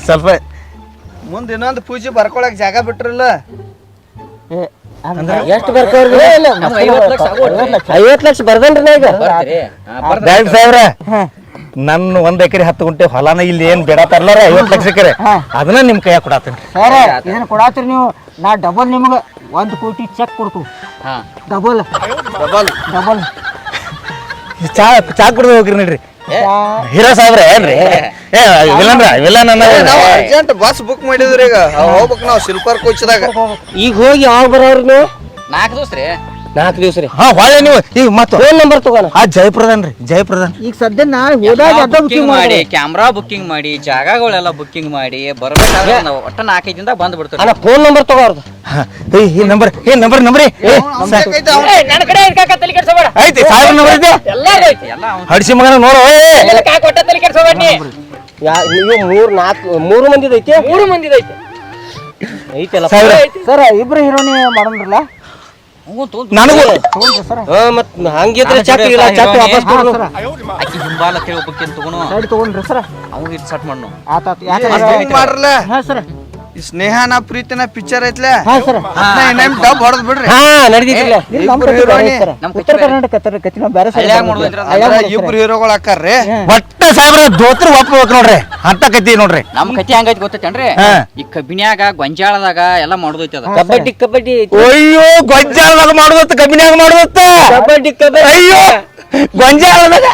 ಸ್ವಲ್ಪ ಮುಂದ್ ಇನ್ನೊಂದು ಪೂಜೆ ಬರ್ಕೊಳಕ್ ಜಾಗ ಬಿಟ್ರಲ್ಲ ಎಷ್ಟು ಬರ್ಕೋರಿ 50 ಲಕ್ಷ ಬರ್ದೇನ್ರಿ ನಾ ಈಗ ಡಾಕ್ಟರ್ ಸಾಹೇಬ್ರ ನನ್ನ 1 ಎಕರೆ 10 ಗುಂಟೆ ಹೊಲನ ಇಲ್ಲಿ ಏನ್ ಬೇಡತಾರಲ್ಲ 50 ಲಕ್ಷ ಎಕರೆ ಅದನ್ನ ನಿಮ್ ಕೈಯಾಗ ಕೊಡಾತೀನಿ ಸರ್ ಇದನ್ನ ಕೊಡಾತ್ರಿ ನೀವು ನಾ ಡಬಲ್ ನಿಮ್ಗೆ 1 ಕೋಟಿ ಚೆಕ್ ಕೊಡ್ತು ಡಬಲ್ ಚಾ ಕುಡ್ದು ಹೋಗ್ರಿ ನೋಡ್ರಿ ಹೀರೋ ಸಾಹೇಬ್ರ ಏನ್ರಿ ವಿಲನ್ ಅರ್ಜೆಂಟ್ ಬಸ್ ಬುಕ್ ಮಾಡಿದ್ರಿ ಈಗ ಹೋಗ್ಬೇಕು ನಾವು ಶಿಲ್ಪರ್ ಕೋಚ್ದಾಗ ಈಗ ಹೋಗಿ ಯಾವಾಗ ಬರೋರು ನೀವು 4 ದಿವಸ ರೀ 4 ದಿವಸ ರೀ ಹಾ ಹೊಳೆ ನೀವು ಈಗ ಮತ್ತೆ ಫೋನ್ ನಂಬರ್ ತಗೋಣ ಆ ಜಯಪ್ರಧಾನ್ ರೀ ಜಯಪ್ರಧಾನ್ ಈಗ ಸದ್ಯ ನಾ ಹೋದಾಗ ಅದ ಬುಕ್ಕಿಂಗ್ ಮಾಡಿ ಕ್ಯಾಮ್ರಾ ಬುಕ್ಕಿಂಗ್ ಮಾಡಿ ಜಾಗಗಳೆಲ್ಲ ಬುಕ್ಕಿಂಗ್ ಮಾಡಿ ಬರ್ಬೇಕಾದ್ರೆ ನಾವು ಒಟ್ಟ 4-5 ದಿನದ ಬಂದ್ ಬಿಡ್ತೀವಿ ಅಣ್ಣ ಫೋನ್ ನಂಬರ್ ತಗೋರ್ದು ಈ ನಂಬರ್ ನನ್ನ ಕಡೆ ತಲೆ ಕೆಡ್ಸೋಬೇಡ ಐತಿ ಸಾಹೇಬ್ರ ನಂಬರ್ ಐತಿ ಎಲ್ಲಾರು ಐತಿ ಹಡಿಸಿ ಮಗನ ನೋಡು ಕೊಟ್ಟ ತಲೆ ಕೆಡ್ಸೋಬೇಡ ನೀ ನೀವು 3 ಮಂದಿದ ಐತಿ 3 ಮಂದಿದೈತಿ ಐತಲ್ಲ ಸರ್ ಇಬ್ರು ಹೀರೋನಿ ಮಾಡೋಣ್ರಲ್ಲ ನನಗೂ ಮತ್ ಹಂಗಿದ್ರೆ ಚಕ್ ಇಲ್ಲ ಚಕ್ ವಾಪಸ್ ಕೊಡು ಆಕಿ ಹಿಂಬಾಲ ಕೇಳಿ ಬುಕ್ಕಿಂಗ್ ತಗೋಣ ಸೈಡ್ ತಗೊಂಡ್ರಿ ಸರ್ ಅವಾಗ ಇದು ಸಟ್ ಮಾಡ್ನು ಆತಾತ ಮಾಡ್ರಲ್ಲ ಹಾ ಸರ್ ಈ ಸ್ನೇಹನ ಪ್ರೀತಿನ ಪಿಕ್ಚರ್ ಐತ್ಲೆ ಹಾ ಸರ್ ಡಬ್ ಹೊಡೆದ್ ಬಿಡ್ರಿ ಹಾ ನಡೀತಿಲ್ಲ ಉತ್ತರ ಕರ್ನಾಟಕ ಕತ್ತಿನ ಬೇರೆ ಹಳ್ಳ್ಯಾಗ ಮಾಡೋದ್ರಿ ಇಬ್ರು ಹೀರೋಗಳು ಹಾಕಾರ್ರಿ ಒಟ್ಟ ಸಾಹೇಬ್ರ ದೋತ್ರ ಒಪ್ಬೇಕು ನೋಡ್ರಿ ಅಂತ ಕತ್ತಿ ನೋಡ್ರಿ ನಮ್ ಕತಿ ಹಂಗೈತಿ ಗೊತ್ತೈತೇನ್ರಿ ಈ ಕಬ್ಬಿನ್ಯಾಗ ಗೊಂಜಾಳದಾಗ ಎಲ್ಲ ಮಾಡೋದೈತಿ ಅದ ಕಬಡ್ಡಿ ಅಯ್ಯೋ ಗೊಂಜಾಳದಾಗ ಮಾಡೋದತ್ತ ಕಬ್ಬಿನ್ಯಾಗ ಮಾಡೋದತ್ತ ಕಬಡ್ಡಿ ಅಯ್ಯೋ ಗೊಂಜಾಳದಾಗ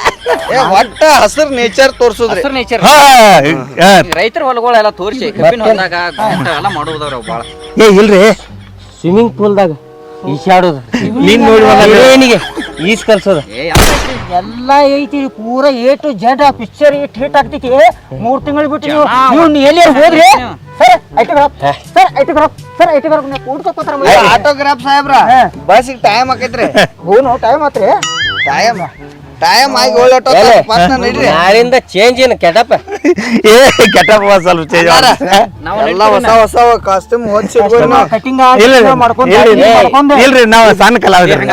ಒಟ್ಟ ಹಸಿರು ನೇಚರ್ ತೋರ್ಸುದ್ರಿ ಹಸಿರು ನೇಚರ್ ಹಾ ರೈತರ ಹೊಲಗಳೆಲ್ಲ ತೋರಿಸಿ ಕಬ್ಬಿನ ಹೊಲದಾಗ ಎಲ್ಲ ಮಾಡೋದವ್ರ ಬಾಳ ಏ ಇಲ್ರಿ ಸ್ವಿಮ್ಮಿಂಗ್ ಪೂಲ್ದಾಗ ಈಶಾಡೋದು ನೀನ್ ನೋಡಿ ಏನಿಗೆ ಈಸ್ ಕಲ್ಸೋದು ಎಲ್ಲ ಐತಿ ಪೂರಾ A to Z picture it hit ಆಗ್ತೈತಿ 3 ತಿಂಗಳು ಬಿಟ್ಟು ನೀವು ಎಲ್ಲಿ ಹೋದ್ರಿ ಸರ್ ಐಟಿ ಬರಕ್ ನೀವು ಕೂಡ್ಕೋತಾರ ಆಟೋಗ್ರಾಫ್ ಸಾಹೇಬ್ರ ಬಸ್ಸಿಗೆ ಟೈಮ್ ಆಕೈತ್ರಿ ಹೂನು ಟೈಮ್ ಆತ್ರಿ ಟೈಮ್ ಟೈಮ್ ಆಗಿ ಒಳ್ಳೊಟ್ಟ ಪಟ್ನ ನಡ್ರಿ ನಾಳಿಂದ ಚೇಂಜ್ ಏನು ಕೆಟಪ್ಪ ಏ ಕೆಟ್ಟಪ್ಪ ಸ್ವಲ್ಪ change ಎಲ್ಲ ಹೊಸ ಹೊಸ ಕಾಸ್ಟ್ಯೂಮ್ ಹೊಚ್ಚಿ ಕಟಿಂಗ್ ಇಲ್ರಿ ನಾವು ಸಣ್ಣ ಕಲಾವಿದ್ರಿ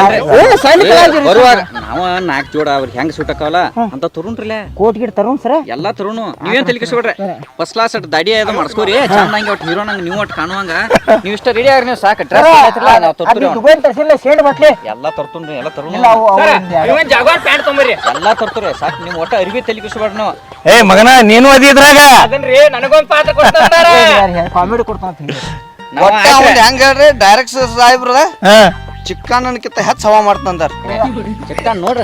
ಬರುವಾಗ ನಾವ 4 ಜೋಡ ಅವ್ರಿಗೆ ಹೆಂಗ್ ಸೂಟ್ ಹಾಕವಲ್ಲ ಅಂತ ತರುಣ್ರಿಲ್ಲ ಕೋಟ್ ಗಿಟ್ ತರುಣ್ ಸರ ಎಲ್ಲಾ ತರುಣು ನೀವೇನ್ ತಲೆಕೆಸ್ಕೊಡ್ರಿ ಫಸ್ಟ್ ಕ್ಲಾಸ್ ಅಟ್ ದಾಡಿ ಅದ ಮಾಡಿಸ್ಕೋರಿ ಚಂದಂಗೆ ಒಟ್ಟು ಹೀರೋ ನಂಗೆ ನೀವು ಒಟ್ಟು ಕಾಣುವಂಗ ನೀವು ಇಷ್ಟ ರೆಡಿ ಆಗ್ರಿ ನೀವು ಸಾಕು ಡ್ರೆಸ್ ನಾವು ತರ್ತೀವಿ ದುಬೈನ್ ತರ್ಸಿಲ್ಲ ಶೇಡ್ ಬಟ್ಲೆ ಎಲ್ಲಾ ತರ್ತುನ್ರಿ ಎಲ್ಲಾ ತರುಣು ಇಲ್ಲ ಇವನ್ ಜಾಗ್ವಾರ್ ಪ್ಯಾಂಟ್ ತೊಂಬರ್ರಿ ಎಲ್ಲಾ ತರ್ತುರಿ ಸಾಕು ನೀವು ಒಟ್ಟು ಅರಿವಿ ತಲೆಕೆಸ್ಕೊಡ್ರಿ ನಾವು ಏ ಮಗನ ನೀನು ಅದಿ ಇದ್ರಾಗ ಅದನ್ರಿ ನನಗೊಂದ್ ಪಾತ್ರ ಕೊಡ್ತಾರ ಕಾಮಿಡಿ ಕೊಡ್ತಾನ ಒಟ್ಟ ಅವ್ನ್ ಹೆಂಗ್ ಹೇಳ್ರಿ ಡೈರೆಕ್ಟ್ ಸಾಹೇಬ್ರದ ಹಾ ಚಿಕ್ಕಣ್ಣನಕ್ಕಿಂತ ಹೆಚ್ಚು ಹವಾ ಮಾಡ್ತಂದಾರ ಚಿಕ್ಕನ್ ನೋಡ್ರಿ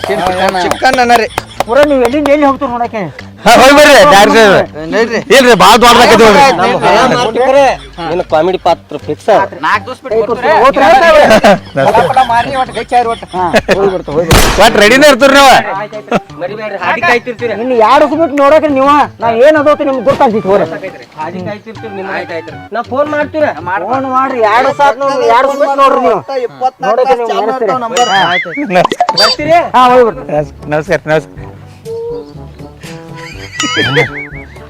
ಚಿಕ್ಕಣ್ಣ ರೀ ಪೂರ ನೀವು ಎಲ್ಲಿ ಹೋಗ್ತೀರಿ ನೋಡಕ್ಕೆ ಹೋಗಿ ಬರ್ರಿ ನಡ್ರಿ ಇಲ್ರಿ ಭಾಳ ದೊಡ್ಡದಾಕೈತಿ ನಿನ್ನ ಕಾಮಿಡಿ ಪಾತ್ರ ಫಿಕ್ಸ್ 4 ದಿವಸ ಬಿಟ್ಟು ಒಟ್ ರೆಡಿನೇ ಇರ್ತೀರಿ ನೀವು ಮರಿಬೇಡ್ರಿ ಹಾದಿ ಕಾಯ್ತಿರ್ತೀರಿ ಇನ್ನು 2 ದಿವಸ ಬಿಟ್ಟು ನೋಡಕ್ಕೆ ನೀವು ನಾ ಏನ್ ಅದೋತಿ ನಿಮ್ಗೆ ಗೊತ್ತಾಗ್ತಿತ್ತು ಹೋರ ಹಾದಿ ಕಾಯ್ತಿರ್ತೀರಿ ನಿಮ್ಮ ನಾ ಫೋನ್ ಮಾಡ್ತೀರ ಫೋನ್ ಮಾಡ್ರಿ 2 ಸಾತ್ ನೋಡಿ 2 ದಿವಸ ಬಿಟ್ಟು ನೋಡ್ರಿ ನೀವು ನೋಡಕ್ಕೆ ನೀವು ನೆನೆಸ್ತೀರಿ ಬರ್ತೀರಿ ಹಾ ಹೋಗಿ ಬರ್ತೀರಿ ನಮಸ್ಕಾರ ನಮಸ್ಕಾರ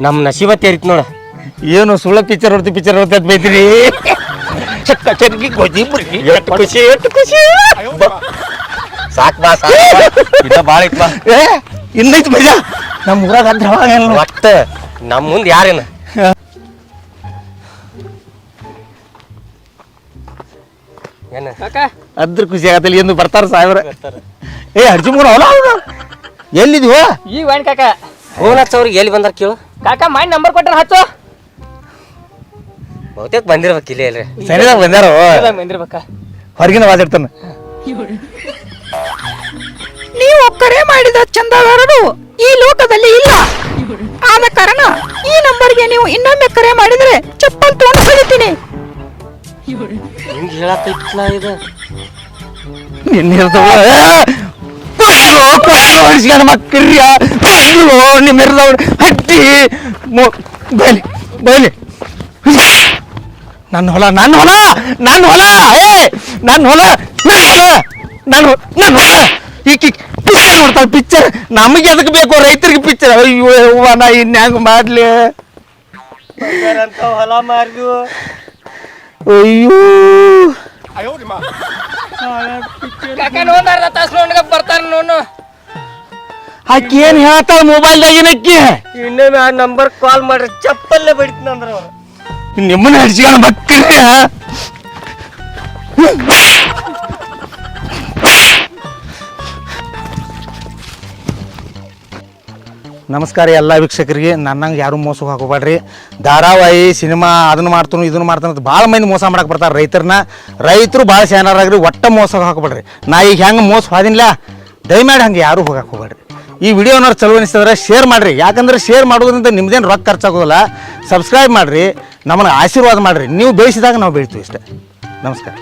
ನಮ್ಮ ನಸೀಬ ತೇರಿತ್ ನೋಡ ಏನು ಸುಳ್ಳ ಪಿಕ್ಚರ್ ಹೊಡ್ತಿ ಅಂತ ಬೈತೀರಿ ಸಾಕ್ ಬಾ ಇದ ಬಾಳ ಐತ್ ಬಾ ಏ ಇನ್ನೈತಿ ಮಜಾ ನಮ್ಮ ಊರಾಗ ಅಂದ್ರೆ ಒಟ್ಟ ನಮ್ಮ ಮುಂದೆ ಯಾರೇನ ಏನ ಅದ್ರ ಖುಷಿ ಆಗತ್ತಲ್ಲಿ ಎಂದು ಬರ್ತಾರ ಸಾಹೇಬ್ರ ಏ ಹರ್ಜಿಮೂರ ಅವಲ ಎಲ್ಲಿದ್ವು ಈ ವೈನ್ ಕಾಕ ಫೋನ್ ಹಚ್ಚವ್ರಿಗೆ ಎಲ್ಲಿ ಬಂದಾರ ಕೇಳು ಕಾಕ ಮೈನ್ ನಂಬರ್ ಕೊಟ್ಟಾರ ಹಚ್ಚು ಬಹುತೇಕ ಬಂದಿರ್ಬೇಕು ಇಲ್ಲೇ ಅಲ್ರಿ ಸರಿದಾಗ ಬಂದಾರ ಬಂದಿರ್ಬೇಕ ಹೊರಗಿನ ವಾದಿರ್ತಾನ ನೀವು ಕರೆ ಮಾಡಿದ ಚಂದಾದಾರರು ಈ ಲೋಕದಲ್ಲಿ ಇಲ್ಲ ಆದ ಕಾರಣ ಈ ನಂಬರ್ಗೆ ನೀವು ಇನ್ನೊಮ್ಮೆ ಕರೆ ಮಾಡಿದ್ರೆ ಚಪ್ಪಲ್ ತಗೊಂಡು ಕಳಿತೀನಿ ಹಿಂಗ್ ಹೇಳತ್ತೈತ್ಲ ಇದು ಮಕ್ಕಳ್ರಿಯ ನಿಮ್ಮೆರದವ್ರು ಹಟ್ಟಿ ಬೈಲಿ ಬೈಲಿ ನನ್ನ ಹೊಲ ನನ್ನ ಹೊಲ ನನ್ನ ಹೊಲ ಏ ನನ್ನ ಹೊಲ ನನ್ನ ಹೊಲ ನನ್ನ ನನ್ನ ಹೊಲ ಈಕಿ ಪಿಕ್ಚರ್ ನೋಡ್ತಾಳೆ ಪಿಕ್ಚರ್ ನಮಗೆ ಎದಕ್ಕೆ ಬೇಕು ರೈತರಿಗೆ ಪಿಕ್ಚರ್ ಅಯ್ಯೋ ಹೂವ ನಾ ಇನ್ಯಾಂಗ ಮಾಡ್ಲಿ ಹೊಲ ಮಾರ್ದು ಅಯ್ಯೋ ಕಾಕ ನೋಡ್ ಅರ್ಧ ತಾಸು ನೋಡ್ಕ ಬರ್ತಾರ ನೋಡು ಆಕಿ ಏನ್ ಹೇಳ್ತಾಳ ಮೊಬೈಲ್ದಾಗಿನ ಅಕ್ಕಿ ಇನ್ನೊಮ್ಮೆ ಆ ನಂಬರ್ ಕಾಲ್ ಮಾಡ್ರಿ ಚಪ್ಪಲ್ಲೇ ಬಡಿತೀನಂದ್ರ ಅವ್ರು ನಿಮ್ಮನ್ನ ಹಡ್ಸಿಕೊಂಡು ಮಕ್ಕಳ್ರಿ ನಮಸ್ಕಾರ ಎಲ್ಲ ವೀಕ್ಷಕರಿಗೆ ನನ್ನಂಗೆ ಯಾರು ಮೋಸಕ್ಕೆ ಹಾಕೋಬೇಡ್ರಿ ಧಾರಾವಾಹಿ ಸಿನಿಮಾ ಅದನ್ನ ಮಾಡ್ತಾನು ಇದನ್ನ ಮಾಡ್ತಾನ ಅಂತ ಭಾಳ ಮಂದಿ ಮೋಸ ಮಾಡಕ್ಕೆ ಬರ್ತಾರೆ ರೈತರು ಭಾಳ ಶಾನರಾಗ್ರಿ ಒಟ್ಟ ಮೋಸಕ್ಕೆ ಹಾಕೋಬೇಡ್ರಿ ನಾ ಈಗ ಹೆಂಗೆ ಮೋಸ ಹೋದಿನಿಲ್ಲ ದಯಮಾಡಿ ಹಂಗೆ ಯಾರು ಹೋಗಕ್ಕೆ ಹೋಗ್ಬೇಡ್ರಿ ಈ ವಿಡಿಯೋನವ್ರು ಚಲೋ ಅನಿಸ್ತಂದ್ರೆ ಶೇರ್ ಮಾಡಿರಿ ಯಾಕಂದ್ರೆ ಶೇರ್ ಮಾಡೋದ್ರಿಂದ ನಿಮ್ದೇನು ರೊಕ್ಕ ಖರ್ಚಾಗೋದಿಲ್ಲ ಸಬ್ಸ್ಕ್ರೈಬ್ ಮಾಡಿರಿ ನಮ್ಮನ್ನು ಆಶೀರ್ವಾದ ಮಾಡಿರಿ ನೀವು ಬೆಳೆಸಿದಾಗ ನಾವು ಬೆಳಿತೀವಿ ಇಷ್ಟೇ ನಮಸ್ಕಾರ